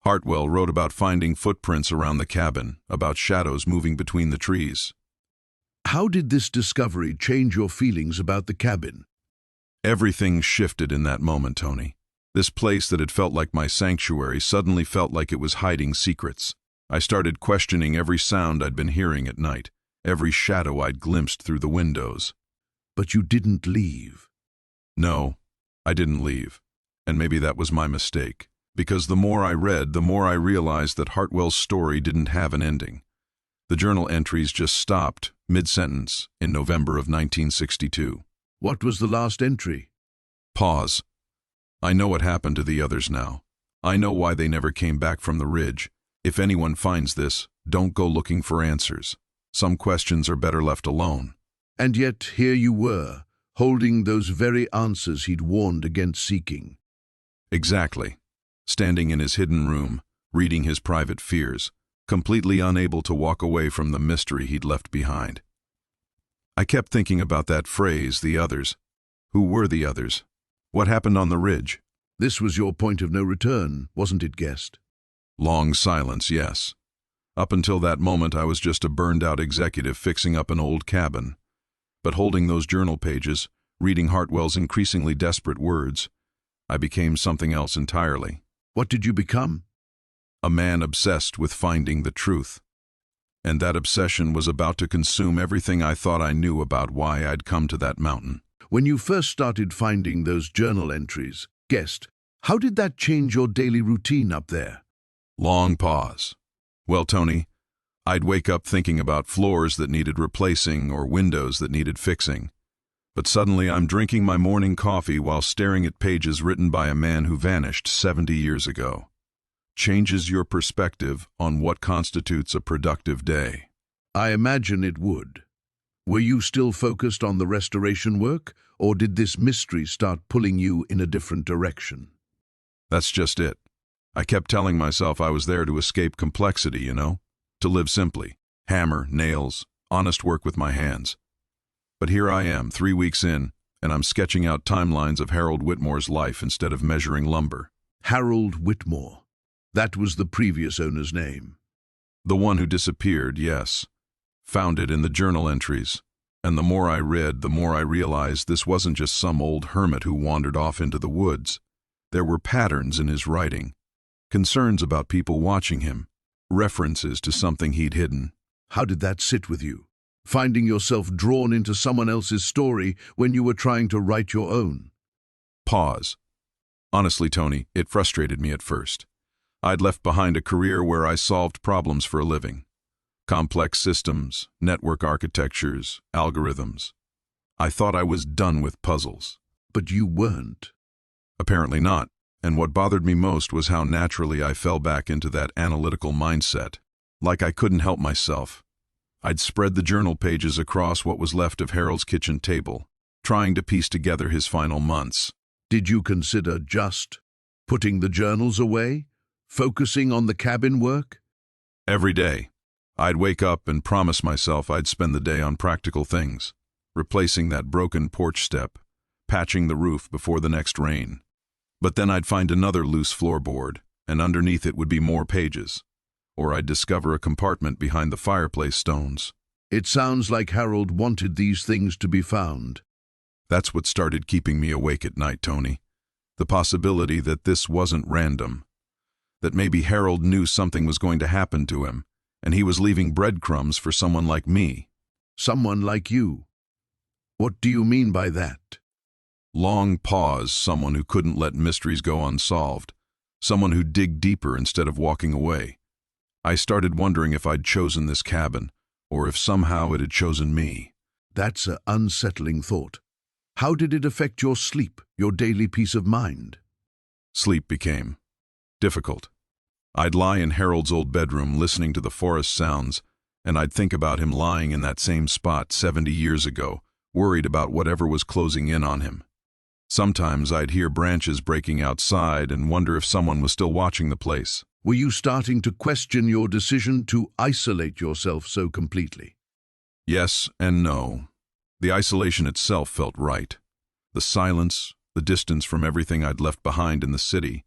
Hartwell wrote about finding footprints around the cabin, about shadows moving between the trees. How did this discovery change your feelings about the cabin? Everything shifted in that moment, Tony. This place that had felt like my sanctuary suddenly felt like it was hiding secrets. I started questioning every sound I'd been hearing at night, every shadow I'd glimpsed through the windows. But you didn't leave. No, I didn't leave. And maybe that was my mistake. Because the more I read, the more I realized that Hartwell's story didn't have an ending. The journal entries just stopped, mid-sentence, in November of 1962. What was the last entry? Pause. I know what happened to the others now. I know why they never came back from the ridge. If anyone finds this, don't go looking for answers. Some questions are better left alone. And yet here you were, holding those very answers he'd warned against seeking. Exactly. Standing in his hidden room, reading his private fears, completely unable to walk away from the mystery he'd left behind. I kept thinking about that phrase, the others. Who were the others? What happened on the ridge? This was your point of no return, wasn't it, guest? Long silence, yes. Up until that moment, I was just a burned-out executive fixing up an old cabin. But holding those journal pages, reading Hartwell's increasingly desperate words, I became something else entirely. What did you become? A man obsessed with finding the truth. And that obsession was about to consume everything I thought I knew about why I'd come to that mountain. When you first started finding those journal entries, guest, how did that change your daily routine up there? Long pause. Well, Tony, I'd wake up thinking about floors that needed replacing or windows that needed fixing. But suddenly I'm drinking my morning coffee while staring at pages written by a man who vanished 70 years ago. Changes your perspective on what constitutes a productive day. I imagine it would. Were you still focused on the restoration work, or did this mystery start pulling you in a different direction? That's just it. I kept telling myself I was there to escape complexity, to live simply. Hammer, nails, honest work with my hands. But here I am, 3 weeks in, and I'm sketching out timelines of Harold Whitmore's life instead of measuring lumber. Harold Whitmore. That was the previous owner's name. The one who disappeared, yes. Found it in the journal entries. And the more I read, the more I realized this wasn't just some old hermit who wandered off into the woods. There were patterns in his writing. Concerns about people watching him. References to something he'd hidden. How did that sit with you? Finding yourself drawn into someone else's story when you were trying to write your own? Pause. Honestly, Tony, it frustrated me at first. I'd left behind a career where I solved problems for a living. Complex systems, network architectures, algorithms. I thought I was done with puzzles. But you weren't. Apparently not. And what bothered me most was how naturally I fell back into that analytical mindset. Like I couldn't help myself. I'd spread the journal pages across what was left of Harold's kitchen table, trying to piece together his final months. Did you consider just putting the journals away? Focusing on the cabin work? Every day, I'd wake up and promise myself I'd spend the day on practical things, replacing that broken porch step, patching the roof before the next rain. But then I'd find another loose floorboard, and underneath it would be more pages. Or I'd discover a compartment behind the fireplace stones. It sounds like Harold wanted these things to be found. That's what started keeping me awake at night, Tony. The possibility that this wasn't random. That maybe Harold knew something was going to happen to him, and he was leaving breadcrumbs for someone like me. Someone like you? What do you mean by that? Long pause, someone who couldn't let mysteries go unsolved. Someone who'd dig deeper instead of walking away. I started wondering if I'd chosen this cabin, or if somehow it had chosen me. That's an unsettling thought. How did it affect your sleep, your daily peace of mind? Sleep became difficult. I'd lie in Harold's old bedroom listening to the forest sounds, and I'd think about him lying in that same spot 70 years ago, worried about whatever was closing in on him. Sometimes I'd hear branches breaking outside and wonder if someone was still watching the place. Were you starting to question your decision to isolate yourself so completely? Yes and no. The isolation itself felt right. The silence, the distance from everything I'd left behind in the city.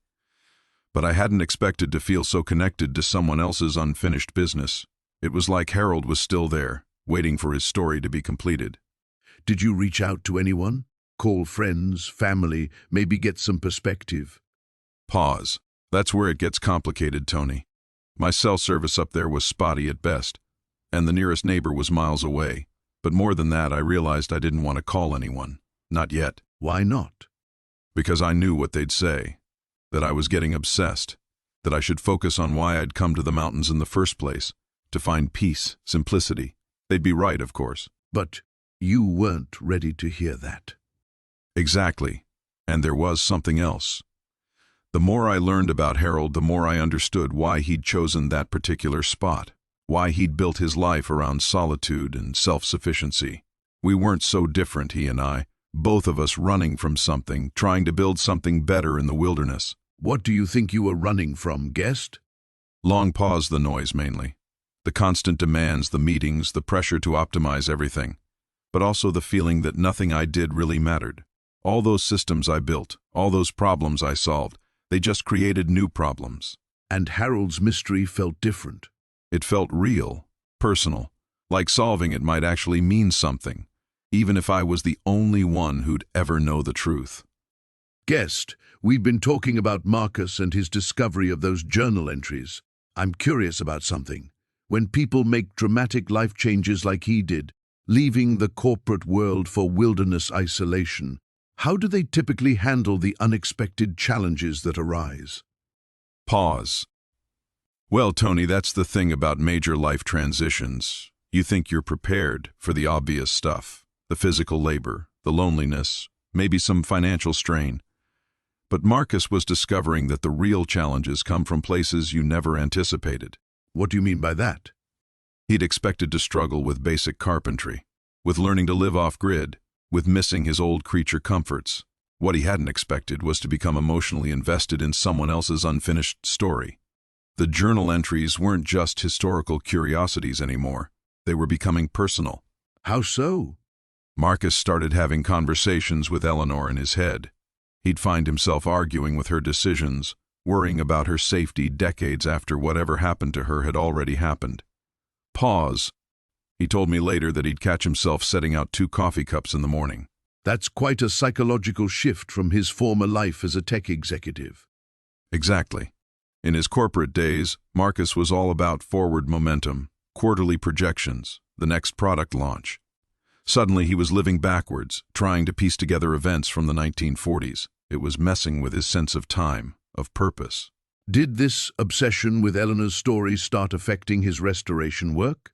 But I hadn't expected to feel so connected to someone else's unfinished business. It was like Harold was still there, waiting for his story to be completed. Did you reach out to anyone? Call friends, family, maybe get some perspective? Pause. That's where it gets complicated, Tony. My cell service up there was spotty at best, and the nearest neighbor was miles away. But more than that, I realized I didn't want to call anyone. Not yet. Why not? Because I knew what they'd say. That I was getting obsessed. That I should focus on why I'd come to the mountains in the first place. To find peace, simplicity. They'd be right, of course. But you weren't ready to hear that. Exactly. And there was something else. The more I learned about Harold, the more I understood why he'd chosen that particular spot. Why he'd built his life around solitude and self-sufficiency. We weren't so different, he and I. Both of us running from something, trying to build something better in the wilderness. What do you think you were running from, guest? Long pause, the noise mainly. The constant demands, the meetings, the pressure to optimize everything. But also the feeling that nothing I did really mattered. All those systems I built, all those problems I solved, they just created new problems. And Harold's mystery felt different. It felt real, personal, like solving it might actually mean something, even if I was the only one who'd ever know the truth. Guest, we've been talking about Marcus and his discovery of those journal entries. I'm curious about something. When people make dramatic life changes like he did, leaving the corporate world for wilderness isolation, how do they typically handle the unexpected challenges that arise? Pause. Well, Tony, that's the thing about major life transitions. You think you're prepared for the obvious stuff, the physical labor, the loneliness, maybe some financial strain. But Marcus was discovering that the real challenges come from places you never anticipated. What do you mean by that? He'd expected to struggle with basic carpentry, with learning to live off-grid, with missing his old creature comforts. What he hadn't expected was to become emotionally invested in someone else's unfinished story. The journal entries weren't just historical curiosities anymore. They were becoming personal. How so? Marcus started having conversations with Eleanor in his head. He'd find himself arguing with her decisions, worrying about her safety decades after whatever happened to her had already happened. Pause. He told me later that he'd catch himself setting out 2 coffee cups in the morning. That's quite a psychological shift from his former life as a tech executive. Exactly. In his corporate days, Marcus was all about forward momentum, quarterly projections, the next product launch. Suddenly he was living backwards, trying to piece together events from the 1940s. It was messing with his sense of time, of purpose. Did this obsession with Eleanor's story start affecting his restoration work?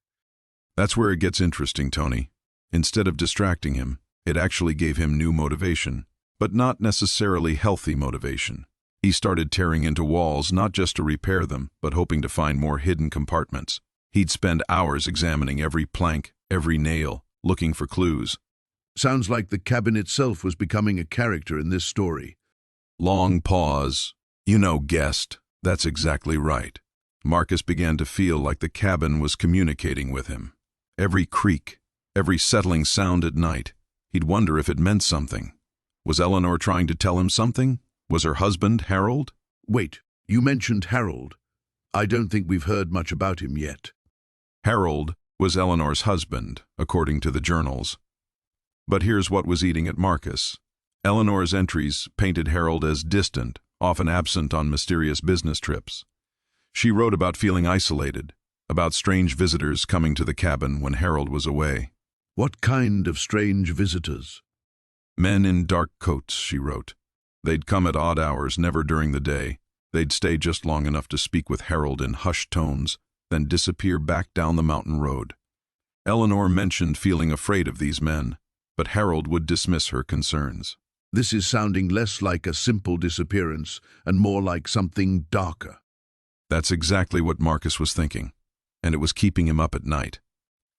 That's where it gets interesting, Tony. Instead of distracting him, it actually gave him new motivation, but not necessarily healthy motivation. He started tearing into walls not just to repair them, but hoping to find more hidden compartments. He'd spend hours examining every plank, every nail, looking for clues. Sounds like the cabin itself was becoming a character in this story. Long pause. Guest. That's exactly right. Marcus began to feel like the cabin was communicating with him. Every creak, every settling sound at night, he'd wonder if it meant something. Was Eleanor trying to tell him something? Was her husband, Harold? Wait, you mentioned Harold. I don't think we've heard much about him yet. Harold was Eleanor's husband, according to the journals. But here's what was eating at Marcus. Eleanor's entries painted Harold as distant, often absent on mysterious business trips. She wrote about feeling isolated, about strange visitors coming to the cabin when Harold was away. What kind of strange visitors? Men in dark coats, she wrote. They'd come at odd hours, never during the day. They'd stay just long enough to speak with Harold in hushed tones, then disappear back down the mountain road. Eleanor mentioned feeling afraid of these men, but Harold would dismiss her concerns. This is sounding less like a simple disappearance and more like something darker. That's exactly what Marcus was thinking, and it was keeping him up at night.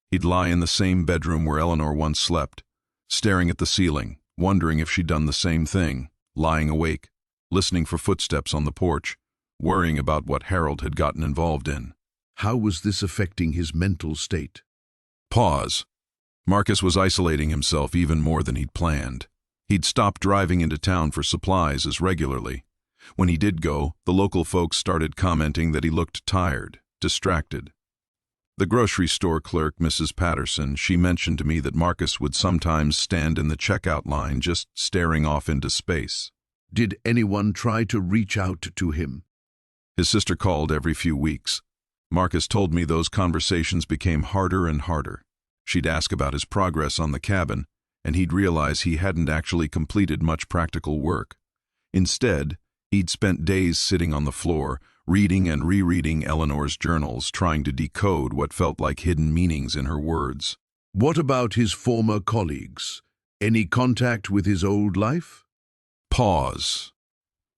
He'd lie in the same bedroom where Eleanor once slept, staring at the ceiling, wondering if she'd done the same thing, lying awake, listening for footsteps on the porch, worrying about what Harold had gotten involved in. How was this affecting his mental state? Pause. Marcus was isolating himself even more than he'd planned. He'd stopped driving into town for supplies as regularly. When he did go, the local folks started commenting that he looked tired, distracted. The grocery store clerk, Mrs. Patterson, she mentioned to me that Marcus would sometimes stand in the checkout line just staring off into space. Did anyone try to reach out to him? His sister called every few weeks. Marcus told me those conversations became harder and harder. She'd ask about his progress on the cabin, and he'd realize he hadn't actually completed much practical work. Instead, he'd spent days sitting on the floor, reading and rereading Eleanor's journals, trying to decode what felt like hidden meanings in her words. What about his former colleagues? Any contact with his old life? Pause.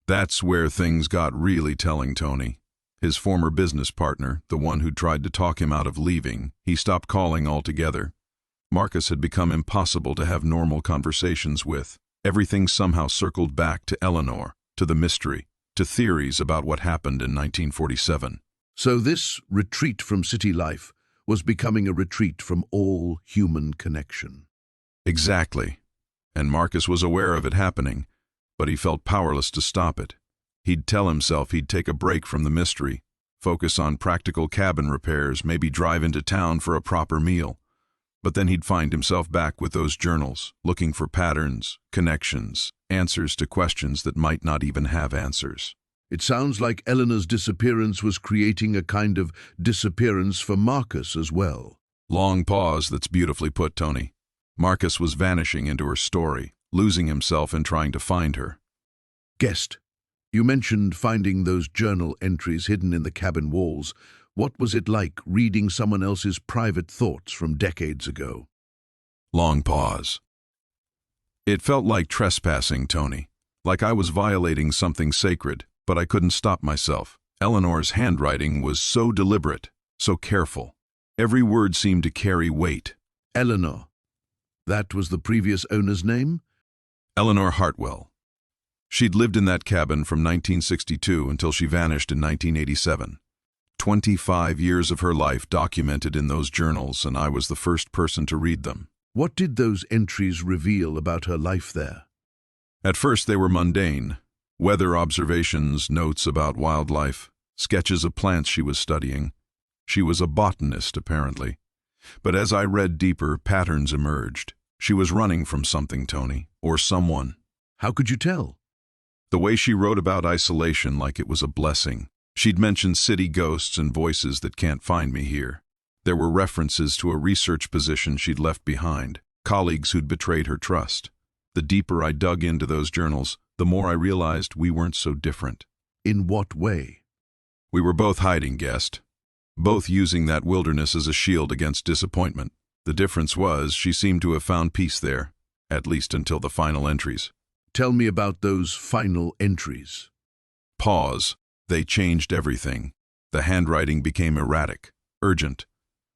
That's where things got really telling Tony. His former business partner, the one who'd tried to talk him out of leaving, he stopped calling altogether. Marcus had become impossible to have normal conversations with. Everything somehow circled back to Eleanor, to the mystery, to theories about what happened in 1947. So this retreat from city life was becoming a retreat from all human connection. Exactly. And Marcus was aware of it happening, but he felt powerless to stop it. He'd tell himself he'd take a break from the mystery, focus on practical cabin repairs, maybe drive into town for a proper meal. But then he'd find himself back with those journals, looking for patterns, connections, answers to questions that might not even have answers. It sounds like Eleanor's disappearance was creating a kind of disappearance for Marcus as well. Long pause that's beautifully put, Tony. Marcus was vanishing into her story, losing himself in trying to find her. Guest, you mentioned finding those journal entries hidden in the cabin walls. What was it like reading someone else's private thoughts from decades ago? Long pause. It felt like trespassing, Tony. Like I was violating something sacred, but I couldn't stop myself. Eleanor's handwriting was so deliberate, so careful. Every word seemed to carry weight. Eleanor. That was the previous owner's name? Eleanor Hartwell. She'd lived in that cabin from 1962 until she vanished in 1987. 25 years of her life documented in those journals, and I was the first person to read them. What did those entries reveal about her life there? At first they were mundane. Weather observations, notes about wildlife, sketches of plants she was studying. She was a botanist, apparently. But as I read deeper, patterns emerged. She was running from something, Tony, or someone. How could you tell? The way she wrote about isolation like it was a blessing. She'd mentioned city ghosts and voices that can't find me here. There were references to a research position she'd left behind, colleagues who'd betrayed her trust. The deeper I dug into those journals, the more I realized we weren't so different. In what way? We were both hiding, Guest. Both using that wilderness as a shield against disappointment. The difference was she seemed to have found peace there, at least until the final entries. Tell me about those final entries. Pause. They changed everything. The handwriting became erratic, urgent.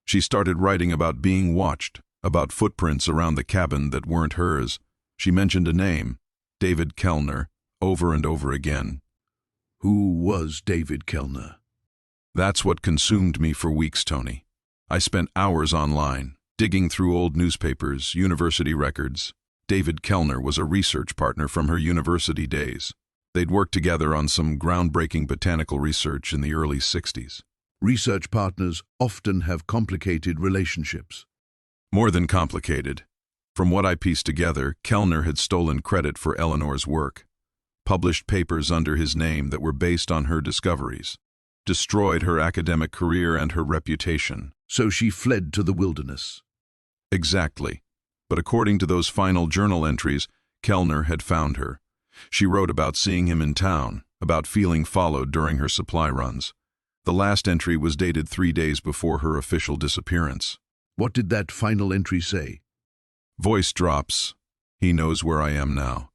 She started writing about being watched, about footprints around the cabin that weren't hers. She mentioned a name, David Kellner, over and over again. Who was David Kellner? That's what consumed me for weeks, Tony. I spent hours online, digging through old newspapers, university records. David Kellner was a research partner from her university days. They'd worked together on some groundbreaking botanical research in the early 60s. Research partners often have complicated relationships. More than complicated. From what I pieced together, Kellner had stolen credit for Eleanor's work, published papers under his name that were based on her discoveries, destroyed her academic career and her reputation. So she fled to the wilderness. Exactly. But according to those final journal entries, Kellner had found her. She wrote about seeing him in town, about feeling followed during her supply runs. The last entry was dated 3 days before her official disappearance. What did that final entry say? Voice drops. He knows where I am now.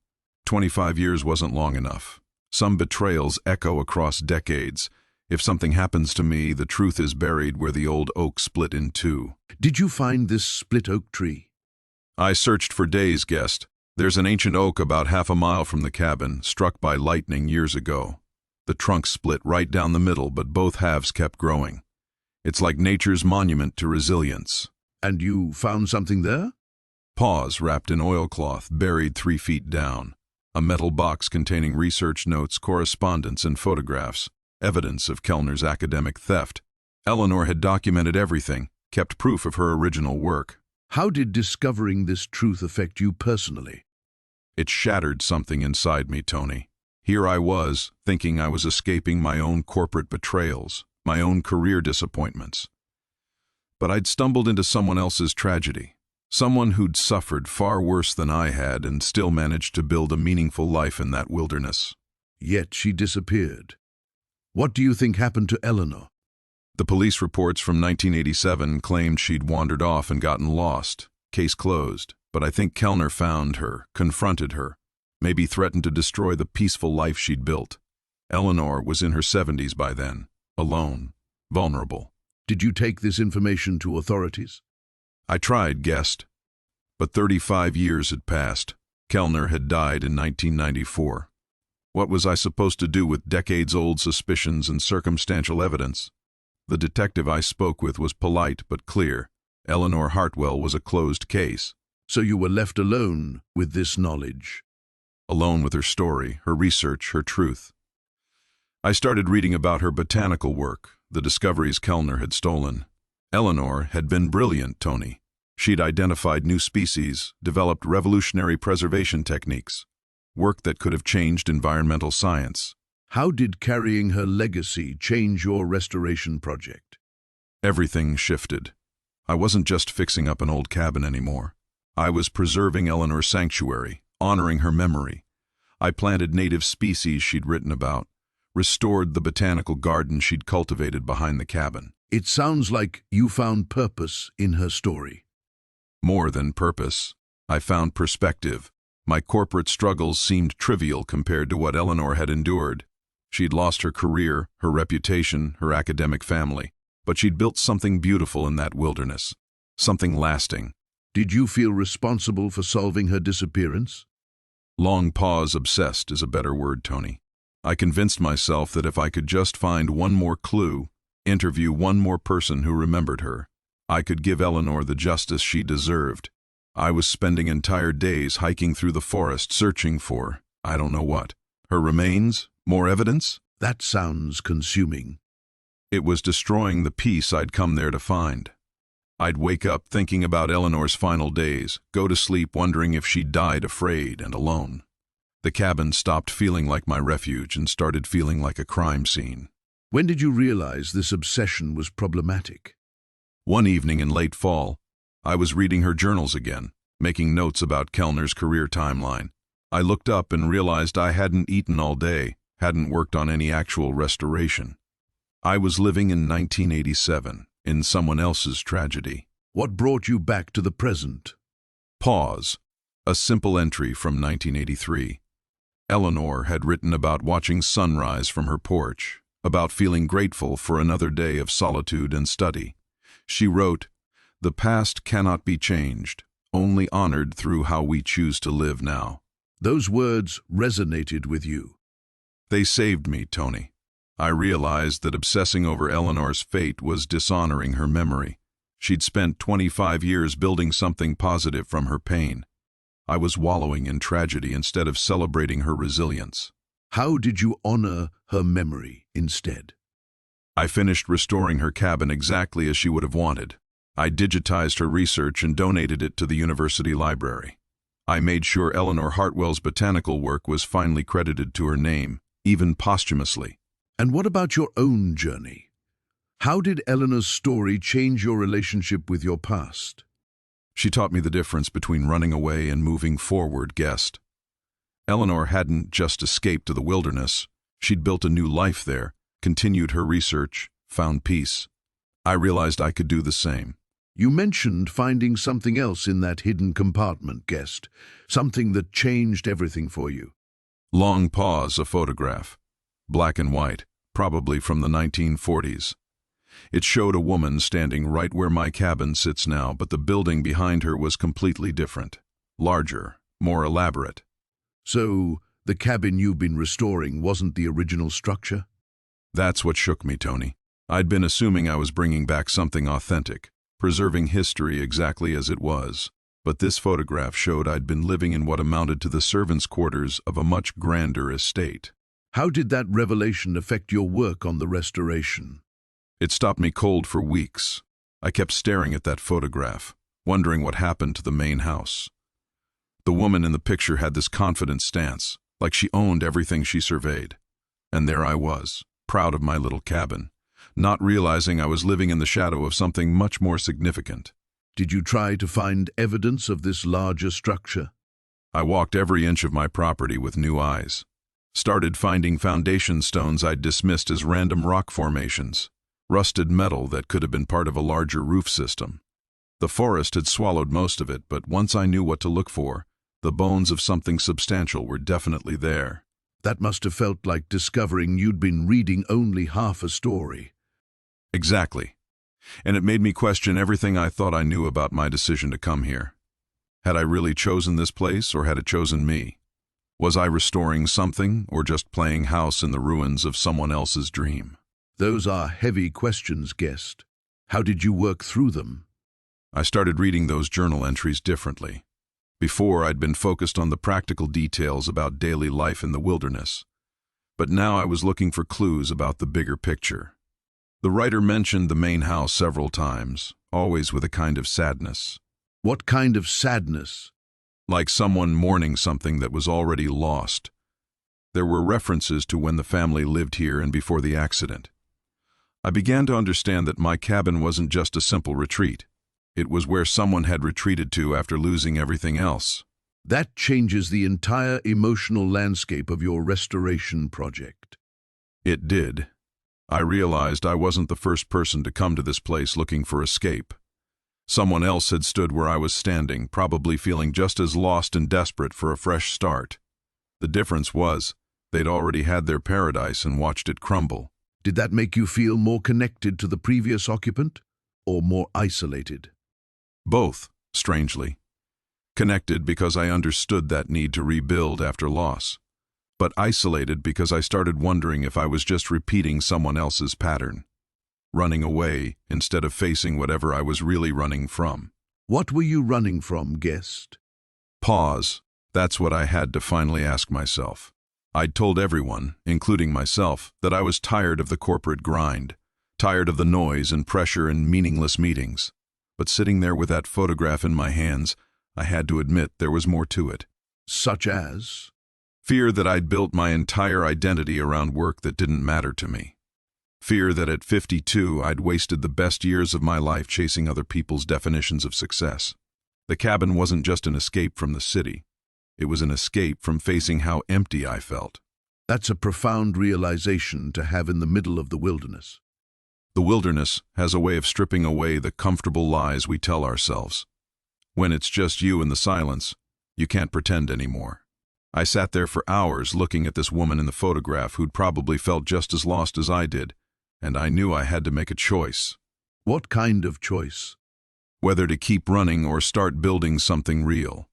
25 years wasn't long enough. Some betrayals echo across decades. If something happens to me, the truth is buried where the old oak split in two. Did you find this split oak tree? I searched for days, guest. There's an ancient oak about half a mile from the cabin, struck by lightning years ago. The trunk split right down the middle, but both halves kept growing. It's like nature's monument to resilience. And you found something there? Paws wrapped in oilcloth, buried 3 feet down. A metal box containing research notes, correspondence, and photographs. Evidence of Kellner's academic theft. Eleanor had documented everything, kept proof of her original work. How did discovering this truth affect you personally? It shattered something inside me, Tony. Here I was, thinking I was escaping my own corporate betrayals, my own career disappointments. But I'd stumbled into someone else's tragedy. Someone who'd suffered far worse than I had and still managed to build a meaningful life in that wilderness. Yet she disappeared. What do you think happened to Eleanor? The police reports from 1987 claimed she'd wandered off and gotten lost. Case closed. But I think Kellner found her, confronted her, maybe threatened to destroy the peaceful life she'd built. Eleanor was in her 70s by then, alone, vulnerable. Did you take this information to authorities? I tried, guest. But 35 years had passed. Kellner had died in 1994. What was I supposed to do with decades-old suspicions and circumstantial evidence? The detective I spoke with was polite but clear. Eleanor Hartwell was a closed case. So you were left alone with this knowledge? Alone with her story, her research, her truth. I started reading about her botanical work, the discoveries Kellner had stolen. Eleanor had been brilliant, Tony. She'd identified new species, developed revolutionary preservation techniques, work that could have changed environmental science. How did carrying her legacy change your restoration project? Everything shifted. I wasn't just fixing up an old cabin anymore. I was preserving Eleanor's sanctuary, honoring her memory. I planted native species she'd written about, restored the botanical garden she'd cultivated behind the cabin. It sounds like you found purpose in her story. More than purpose. I found perspective. My corporate struggles seemed trivial compared to what Eleanor had endured. She'd lost her career, her reputation, her academic family. But she'd built something beautiful in that wilderness. Something lasting. Did you feel responsible for solving her disappearance? Long pause, obsessed is a better word, Tony. I convinced myself that if I could just find one more clue, interview one more person who remembered her, I could give Eleanor the justice she deserved. I was spending entire days hiking through the forest searching for, I don't know what. Her remains? More evidence? That sounds consuming. It was destroying the peace I'd come there to find. I'd wake up thinking about Eleanor's final days, go to sleep wondering if she'd died afraid and alone. The cabin stopped feeling like my refuge and started feeling like a crime scene. When did you realize this obsession was problematic? One evening in late fall, I was reading her journals again, making notes about Kellner's career timeline. I looked up and realized I hadn't eaten all day, hadn't worked on any actual restoration. I was living in 1987, in someone else's tragedy. What brought you back to the present? Pause. A simple entry from 1983. Eleanor had written about watching sunrise from her porch, about feeling grateful for another day of solitude and study. She wrote, "The past cannot be changed, only honored through how we choose to live now." Those words resonated with you. They saved me, Tony. I realized that obsessing over Eleanor's fate was dishonoring her memory. She'd spent 25 years building something positive from her pain. I was wallowing in tragedy instead of celebrating her resilience. How did you honor her memory instead? I finished restoring her cabin exactly as she would have wanted. I digitized her research and donated it to the university library. I made sure Eleanor Hartwell's botanical work was finally credited to her name, even posthumously. And what about your own journey? How did Eleanor's story change your relationship with your past? She taught me the difference between running away and moving forward, guest. Eleanor hadn't just escaped to the wilderness. She'd built a new life there, continued her research, found peace. I realized I could do the same. You mentioned finding something else in that hidden compartment, guest, something that changed everything for you. Long pause, a photograph. Black and white, probably from the 1940s. It showed a woman standing right where my cabin sits now, but the building behind her was completely different. Larger, more elaborate. So, the cabin you've been restoring wasn't the original structure? That's what shook me, Tony. I'd been assuming I was bringing back something authentic, preserving history exactly as it was. But this photograph showed I'd been living in what amounted to the servants' quarters of a much grander estate. How did that revelation affect your work on the restoration? It stopped me cold for weeks. I kept staring at that photograph, wondering what happened to the main house. The woman in the picture had this confident stance, like she owned everything she surveyed. And there I was, proud of my little cabin, not realizing I was living in the shadow of something much more significant. Did you try to find evidence of this larger structure? I walked every inch of my property with new eyes. Started finding foundation stones I'd dismissed as random rock formations, rusted metal that could have been part of a larger roof system. The forest had swallowed most of it, but once I knew what to look for, the bones of something substantial were definitely there. That must have felt like discovering you'd been reading only half a story. Exactly. And it made me question everything I thought I knew about my decision to come here. Had I really chosen this place, or had it chosen me? Was I restoring something, or just playing house in the ruins of someone else's dream? Those are heavy questions, guest. How did you work through them? I started reading those journal entries differently. Before, I'd been focused on the practical details about daily life in the wilderness. But now I was looking for clues about the bigger picture. The writer mentioned the main house several times, always with a kind of sadness. What kind of sadness? Like someone mourning something that was already lost. There were references to when the family lived here and before the accident. I began to understand that my cabin wasn't just a simple retreat. It was where someone had retreated to after losing everything else. That changes the entire emotional landscape of your restoration project. It did. I realized I wasn't the first person to come to this place looking for escape. Someone else had stood where I was standing, probably feeling just as lost and desperate for a fresh start. The difference was, they'd already had their paradise and watched it crumble. Did that make you feel more connected to the previous occupant, or more isolated? Both, strangely. Connected because I understood that need to rebuild after loss, but isolated because I started wondering if I was just repeating someone else's pattern, running away instead of facing whatever I was really running from. What were you running from, guest? Pause. That's what I had to finally ask myself. I'd told everyone, including myself, that I was tired of the corporate grind, tired of the noise and pressure and meaningless meetings. But sitting there with that photograph in my hands, I had to admit there was more to it. Such as? Fear that I'd built my entire identity around work that didn't matter to me. Fear that at 52 I'd wasted the best years of my life chasing other people's definitions of success. The cabin wasn't just an escape from the city. It was an escape from facing how empty I felt. That's a profound realization to have in the middle of the wilderness. The wilderness has a way of stripping away the comfortable lies we tell ourselves. When it's just you and the silence, you can't pretend anymore. I sat there for hours looking at this woman in the photograph who'd probably felt just as lost as I did, and I knew I had to make a choice. What kind of choice? Whether to keep running or start building something real.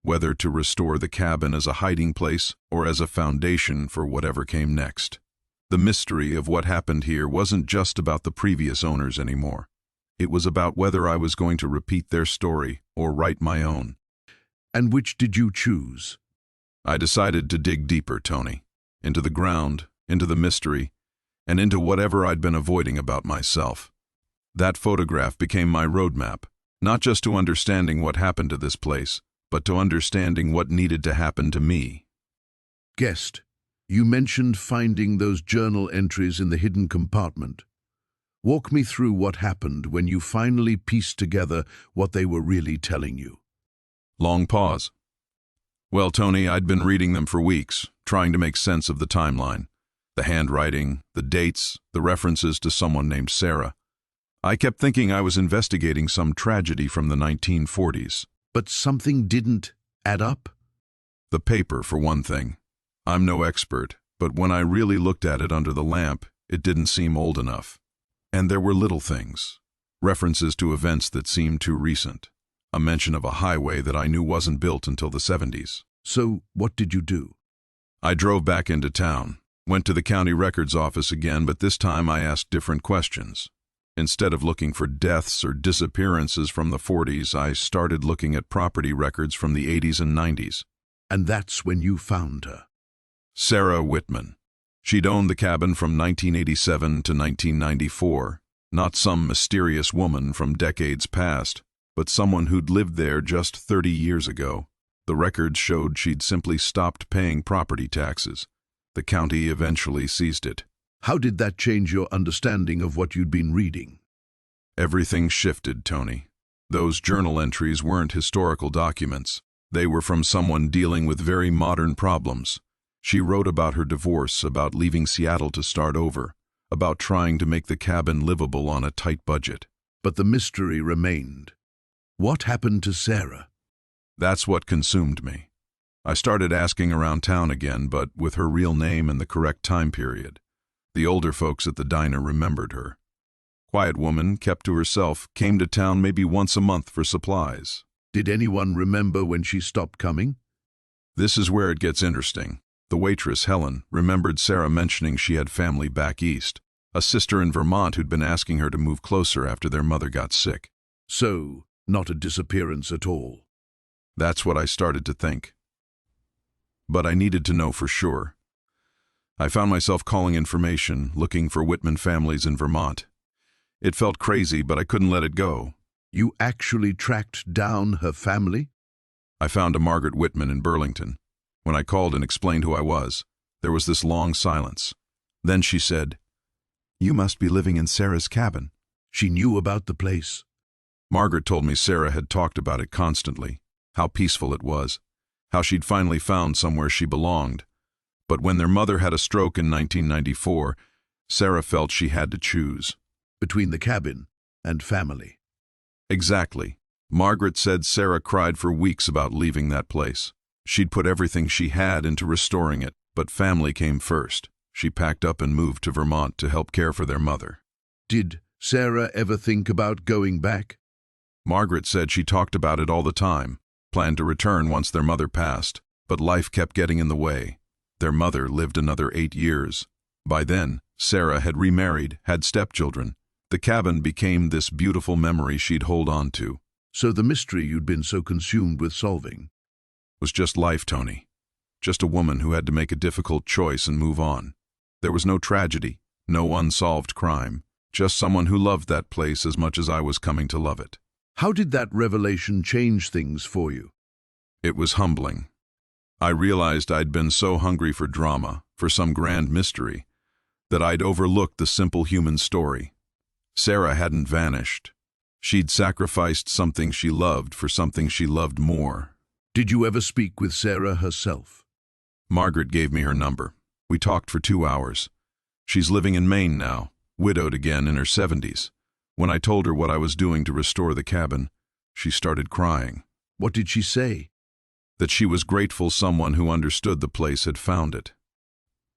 Whether to restore the cabin as a hiding place or as a foundation for whatever came next. The mystery of what happened here wasn't just about the previous owners anymore. It was about whether I was going to repeat their story or write my own. And which did you choose? I decided to dig deeper, Tony. Into the ground, into the mystery, and into whatever I'd been avoiding about myself. That photograph became my roadmap, not just to understanding what happened to this place, but to understanding what needed to happen to me. Guest, you mentioned finding those journal entries in the hidden compartment. Walk me through what happened when you finally pieced together what they were really telling you. Long pause. Well, Tony, I'd been reading them for weeks, trying to make sense of the timeline. The handwriting, the dates, the references to someone named Sarah. I kept thinking I was investigating some tragedy from the 1940s. But something didn't add up? The paper, for one thing. I'm no expert, but when I really looked at it under the lamp, it didn't seem old enough. And there were little things. References to events that seemed too recent. A mention of a highway that I knew wasn't built until the 70s. So, what did you do? I drove back into town, went to the county records office again, but this time I asked different questions. Instead of looking for deaths or disappearances from the 40s, I started looking at property records from the 80s and 90s. And that's when you found her. Sarah Whitman. She'd owned the cabin from 1987 to 1994. Not some mysterious woman from decades past, but someone who'd lived there just 30 years ago. The records showed she'd simply stopped paying property taxes. The county eventually seized it. How did that change your understanding of what you'd been reading? Everything shifted, Tony. Those journal entries weren't historical documents. They were from someone dealing with very modern problems. She wrote about her divorce, about leaving Seattle to start over, about trying to make the cabin livable on a tight budget. But the mystery remained. What happened to Sarah? That's what consumed me. I started asking around town again, but with her real name and the correct time period. The older folks at the diner remembered her. Quiet woman, kept to herself, came to town maybe once a month for supplies. Did anyone remember when she stopped coming? This is where it gets interesting. The waitress, Helen, remembered Sarah mentioning she had family back east, a sister in Vermont who'd been asking her to move closer after their mother got sick. So, not a disappearance at all. That's what I started to think. But I needed to know for sure. I found myself calling information, looking for Whitman families in Vermont. It felt crazy, but I couldn't let it go. You actually tracked down her family? I found a Margaret Whitman in Burlington. When I called and explained who I was, there was this long silence. Then she said, "You must be living in Sarah's cabin." She knew about the place. Margaret told me Sarah had talked about it constantly, how peaceful it was, how she'd finally found somewhere she belonged. But when their mother had a stroke in 1994, Sarah felt she had to choose. Between the cabin and family. Exactly. Margaret said Sarah cried for weeks about leaving that place. She'd put everything she had into restoring it, but family came first. She packed up and moved to Vermont to help care for their mother. Did Sarah ever think about going back? Margaret said she talked about it all the time, planned to return once their mother passed, but life kept getting in the way. Their mother lived another 8 years. By then, Sarah had remarried, had stepchildren. The cabin became this beautiful memory she'd hold on to. So the mystery you'd been so consumed with solving Was just life, Tony. Just a woman who had to make a difficult choice and move on. There was no tragedy, no unsolved crime, just someone who loved that place as much as I was coming to love it. How did that revelation change things for you? It was humbling. I realized I'd been so hungry for drama, for some grand mystery, that I'd overlooked the simple human story. Sarah hadn't vanished. She'd sacrificed something she loved for something she loved more. Did you ever speak with Sarah herself? Margaret gave me her number. We talked for 2 hours. She's living in Maine now, widowed again in her 70s. When I told her what I was doing to restore the cabin, she started crying. What did she say? That she was grateful someone who understood the place had found it.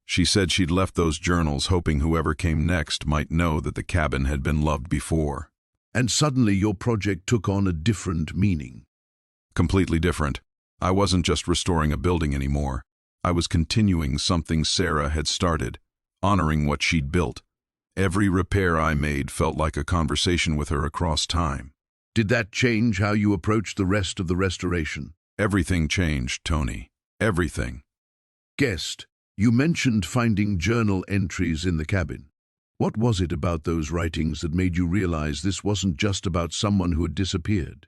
She said she'd left those journals hoping whoever came next might know that the cabin had been loved before. And suddenly your project took on a different meaning. Completely different. I wasn't just restoring a building anymore. I was continuing something Sarah had started, honoring what she'd built. Every repair I made felt like a conversation with her across time. Did that change how you approached the rest of the restoration? Everything changed, Tony. Everything. Guest, you mentioned finding journal entries in the cabin. What was it about those writings that made you realize this wasn't just about someone who had disappeared?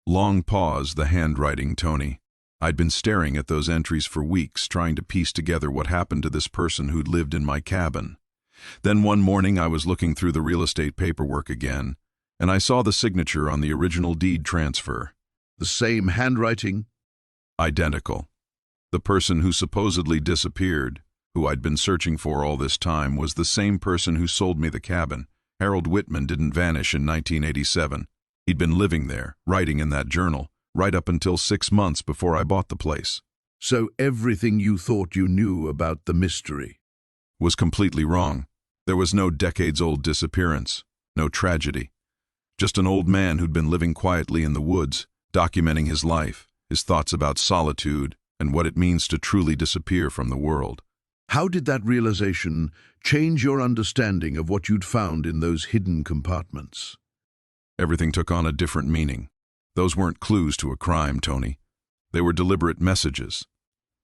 Long pause, the handwriting, Tony. I'd been staring at those entries for weeks, trying to piece together what happened to this person who'd lived in my cabin. Then one morning I was looking through the real estate paperwork again, and I saw the signature on the original deed transfer. The same handwriting? Identical. The person who supposedly disappeared, who I'd been searching for all this time, was the same person who sold me the cabin. Harold Whitman didn't vanish in 1987. He'd been living there, writing in that journal, right up until 6 months before I bought the place. So everything you thought you knew about the mystery Was completely wrong. There was no decades-old disappearance, no tragedy. Just an old man who'd been living quietly in the woods, documenting his life, his thoughts about solitude, and what it means to truly disappear from the world. How did that realization change your understanding of what you'd found in those hidden compartments? Everything took on a different meaning. Those weren't clues to a crime, Tony. They were deliberate messages.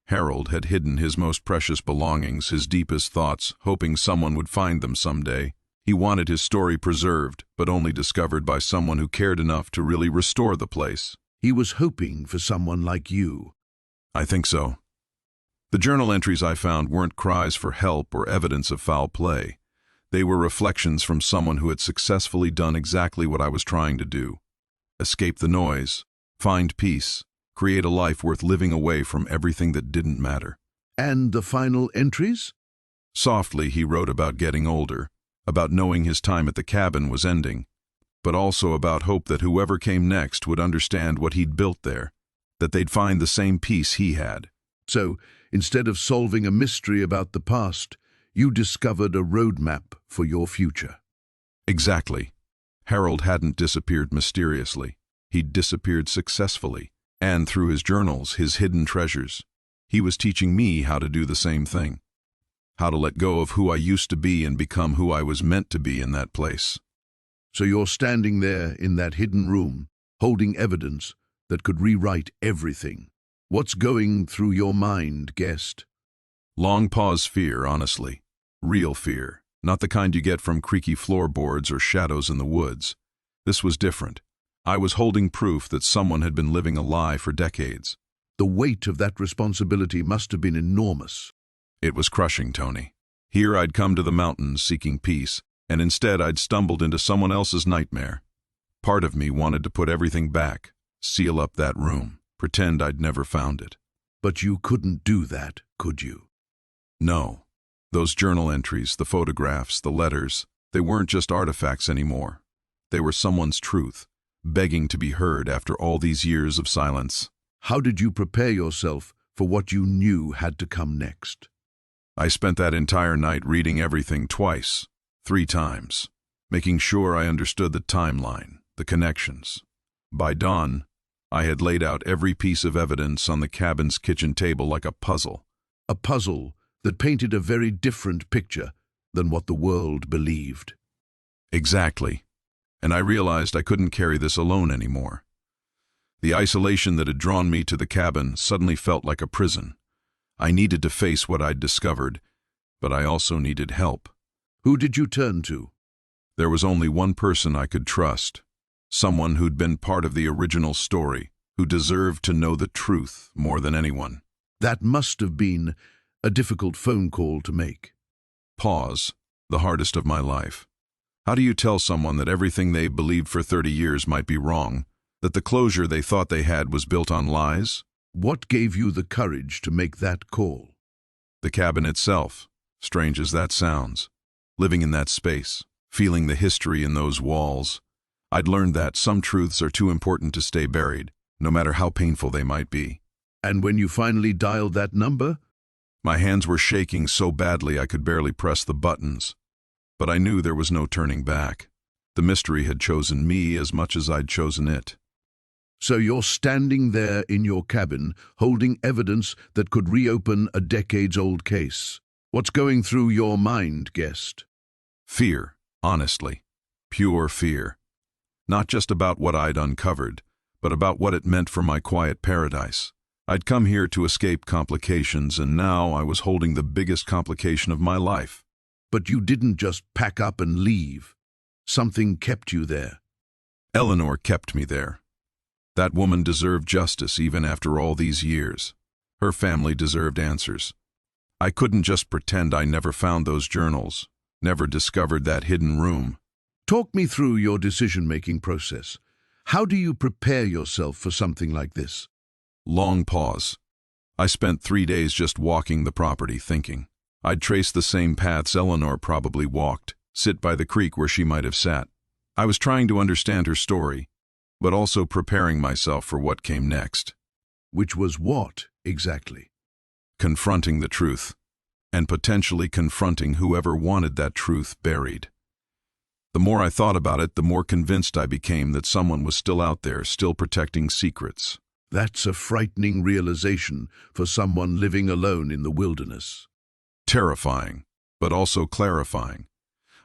Harold had hidden his most precious belongings, his deepest thoughts, hoping someone would find them someday. He wanted his story preserved, but only discovered by someone who cared enough to really restore the place. He was hoping for someone like you. I think so. The journal entries I found weren't cries for help or evidence of foul play. They were reflections from someone who had successfully done exactly what I was trying to do. Escape the noise, find peace, create a life worth living away from everything that didn't matter. And the final entries? Softly, he wrote about getting older, about knowing his time at the cabin was ending, but also about hope that whoever came next would understand what he'd built there, that they'd find the same peace he had. So, instead of solving a mystery about the past, you discovered a roadmap for your future. Exactly. Harold hadn't disappeared mysteriously. He'd disappeared successfully, and through his journals, his hidden treasures, he was teaching me how to do the same thing. How to let go of who I used to be and become who I was meant to be in that place. So you're standing there in that hidden room, holding evidence that could rewrite everything. What's going through your mind, guest? Long pause fear, honestly. Real fear. Not the kind you get from creaky floorboards or shadows in the woods. This was different. I was holding proof that someone had been living a lie for decades. The weight of that responsibility must have been enormous. It was crushing, Tony. Here I'd come to the mountains seeking peace, and instead I'd stumbled into someone else's nightmare. Part of me wanted to put everything back, seal up that room, pretend I'd never found it. But you couldn't do that, could you? No. Those journal entries, the photographs, the letters, they weren't just artifacts anymore. They were someone's truth, begging to be heard after all these years of silence. How did you prepare yourself for what you knew had to come next? I spent that entire night reading everything twice, 3 times, making sure I understood the timeline, the connections. By dawn, I had laid out every piece of evidence on the cabin's kitchen table like a puzzle. A puzzle that painted a very different picture than what the world believed. Exactly. And I realized I couldn't carry this alone anymore. The isolation that had drawn me to the cabin suddenly felt like a prison. I needed to face what I'd discovered, but I also needed help. Who did you turn to? There was only one person I could trust, someone who'd been part of the original story, who deserved to know the truth more than anyone. That must have been a difficult phone call to make. Pause, the hardest of my life. How do you tell someone that everything they believed for 30 years might be wrong, that the closure they thought they had was built on lies? What gave you the courage to make that call? The cabin itself, strange as that sounds. Living in that space, feeling the history in those walls. I'd learned that some truths are too important to stay buried, no matter how painful they might be. And when you finally dialed that number? My hands were shaking so badly I could barely press the buttons. But I knew there was no turning back. The mystery had chosen me as much as I'd chosen it. So you're standing there in your cabin, holding evidence that could reopen a decades-old case. What's going through your mind, guest? Fear, honestly. Pure fear. Not just about what I'd uncovered, but about what it meant for my quiet paradise. I'd come here to escape complications, and now I was holding the biggest complication of my life. But you didn't just pack up and leave. Something kept you there. Eleanor kept me there. That woman deserved justice even after all these years. Her family deserved answers. I couldn't just pretend I never found those journals, never discovered that hidden room. Talk me through your decision-making process. How do you prepare yourself for something like this? Long pause. I spent 3 days just walking the property, thinking. I'd trace the same paths Eleanor probably walked, sit by the creek where she might have sat. I was trying to understand her story, but also preparing myself for what came next. Which was what, Exactly. Confronting the truth, and potentially confronting whoever wanted that truth buried. The more I thought about it, the more convinced I became that someone was still out there, still protecting secrets. That's a frightening realization for someone living alone in the wilderness. Terrifying, but also clarifying.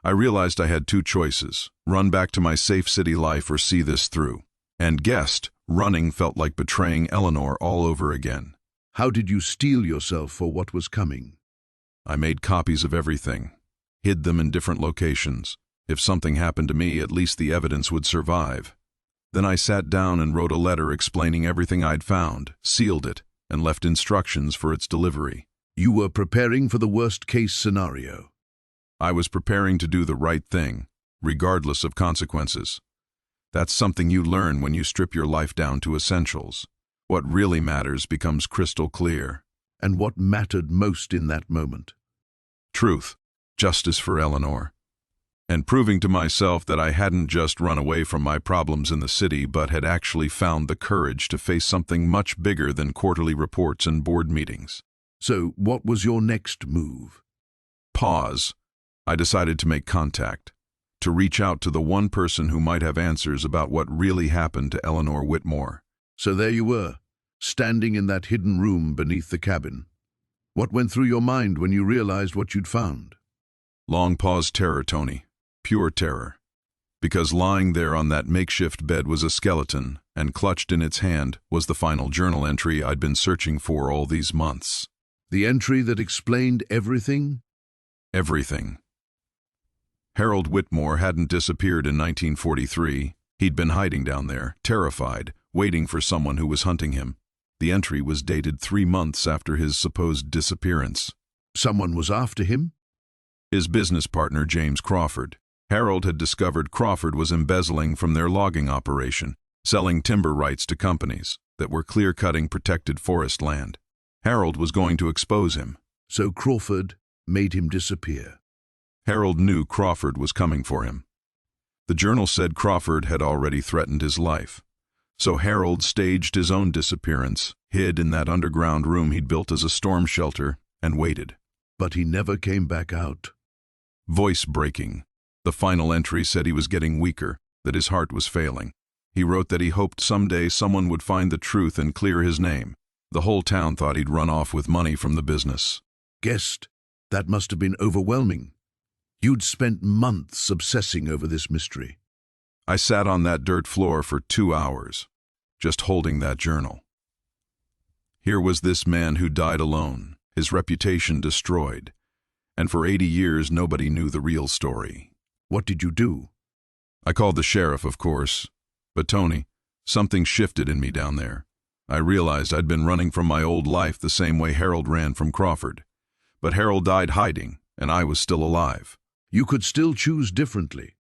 I realized I had two choices: run back to my safe city life or see this through. And guessed, running felt like betraying Eleanor all over again. How did you steel yourself for what was coming? I made copies of everything, hid them in different locations. If something happened to me, at least the evidence would survive. Then I sat down and wrote a letter explaining everything I'd found, sealed it, and left instructions for its delivery. You were preparing for the worst-case scenario. I was preparing to do the right thing, regardless of consequences. That's something you learn when you strip your life down to essentials. What really matters becomes crystal clear. And what mattered most in that moment? Truth, justice for Eleanor, and proving to myself that I hadn't just run away from my problems in the city, but had actually found the courage to face something much bigger than quarterly reports and board meetings. So, what was your next move? Pause. I decided to make contact, to reach out to the one person who might have answers about what really happened to Eleanor Whitmore. So there you were, standing in that hidden room beneath the cabin. What went through your mind when you realized what you'd found? Long pause. Terror, Tony. Pure terror. Because lying there on that makeshift bed was a skeleton, and clutched in its hand was the final journal entry I'd been searching for all these months. The entry that explained everything? Everything. Harold Whitmore hadn't disappeared in 1943. He'd been hiding down there, terrified, waiting for someone who was hunting him. The entry was dated 3 months after his supposed disappearance. Someone was after him? His business partner, James Crawford. Harold had discovered Crawford was embezzling from their logging operation, selling timber rights to companies that were clear-cutting protected forest land. Harold was going to expose him. So Crawford made him disappear. Harold knew Crawford was coming for him. The journal said Crawford had already threatened his life. So Harold staged his own disappearance, hid in that underground room he'd built as a storm shelter, and waited. But he never came back out. Voice breaking. The final entry said he was getting weaker, that his heart was failing. He wrote that he hoped someday someone would find the truth and clear his name. The whole town thought he'd run off with money from the business. Guessed, that must have been overwhelming. You'd spent months obsessing over this mystery. I sat on that dirt floor for 2 hours, just holding that journal. Here was this man who died alone, his reputation destroyed, and for 80 years nobody knew the real story. What did you do? I called the sheriff, of course, but Tony, something shifted in me down there. I realized I'd been running from my old life the same way Harold ran from Crawford. But Harold died hiding, and I was still alive. You could still choose differently.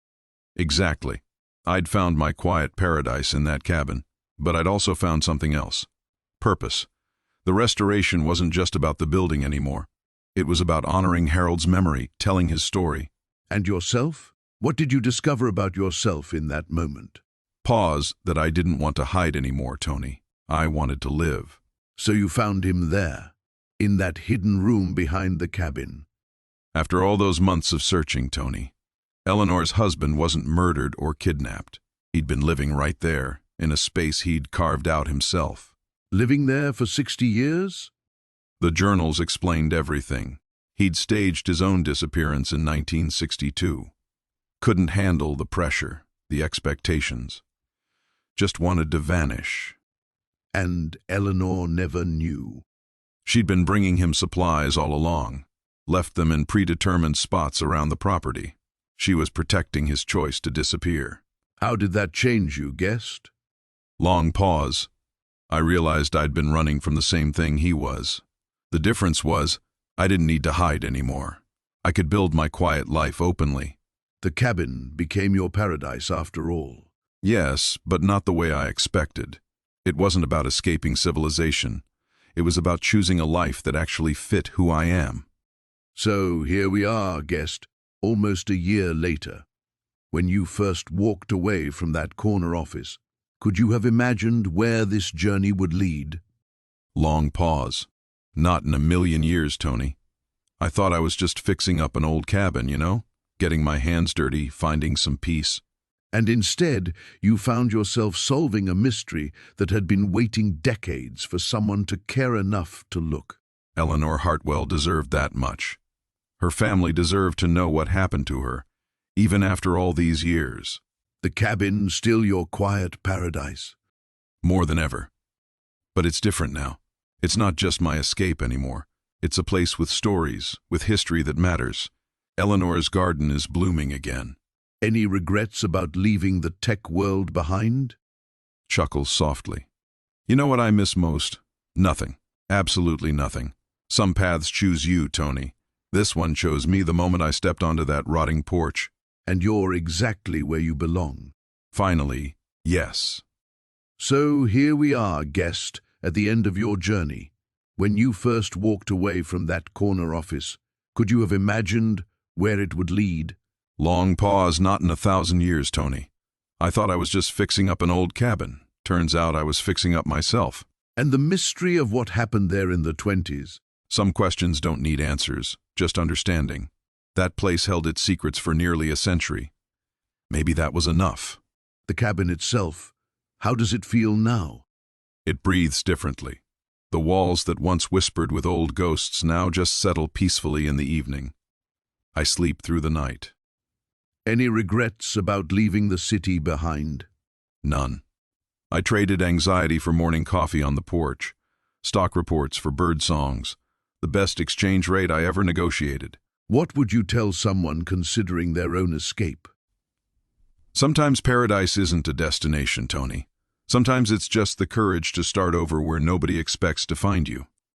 Exactly. I'd found my quiet paradise in that cabin, but I'd also found something else. Purpose. The restoration wasn't just about the building anymore. It was about honoring Harold's memory, telling his story. And yourself? What did you discover about yourself in that moment? Pause. That I didn't want to hide anymore, Tony. I wanted to live. So you found him there, in that hidden room behind the cabin. After all those months of searching, Tony, Eleanor's husband wasn't murdered or kidnapped. He'd been living right there, in a space he'd carved out himself. Living there for 60 years? The journals explained everything. He'd staged his own disappearance in 1962. Couldn't handle the pressure, the expectations. Just wanted to vanish. And Eleanor never knew. She'd been bringing him supplies all along, left them in predetermined spots around the property. She was protecting his choice to disappear. How did that change you, Guest? Long pause. I realized I'd been running from the same thing he was. The difference was, I didn't need to hide anymore. I could build my quiet life openly. The cabin became your paradise after all. Yes, but not the way I expected. It wasn't about escaping civilization. It was about choosing a life that actually fit who I am. So here we are, Guest, almost a year later. When you first walked away from that corner office, could you have imagined where this journey would lead? Long pause. Not in a million years, Tony. I thought I was just fixing up an old cabin, getting my hands dirty, finding some peace. And instead, you found yourself solving a mystery that had been waiting decades for someone to care enough to look. Eleanor Hartwell deserved that much. Her family deserved to know what happened to her, even after all these years. The cabin still your quiet paradise? More than ever. But it's different now. It's not just my escape anymore. It's a place with stories, with history that matters. Eleanor's garden is blooming again. Any regrets about leaving the tech world behind? Chuckles softly. You know what I miss most? Nothing. Absolutely nothing. Some paths choose you, Tony. This one chose me the moment I stepped onto that rotting porch. And you're exactly where you belong. Finally, yes. So here we are, guest, at the end of your journey. When you first walked away from that corner office, could you have imagined where it would lead? Long pause, not in 1,000 years, Tony. I thought I was just fixing up an old cabin. Turns out I was fixing up myself. And the mystery of what happened there in the 20s? Some questions don't need answers, just understanding. That place held its secrets for nearly a century. Maybe that was enough. The cabin itself, how does it feel now? It breathes differently. The walls that once whispered with old ghosts now just settle peacefully in the evening. I sleep through the night. Any regrets about leaving the city behind? None. I traded anxiety for morning coffee on the porch, stock reports for bird songs, the best exchange rate I ever negotiated. What would you tell someone considering their own escape? Sometimes paradise isn't a destination, Tony. Sometimes it's just the courage to start over where nobody expects to find you.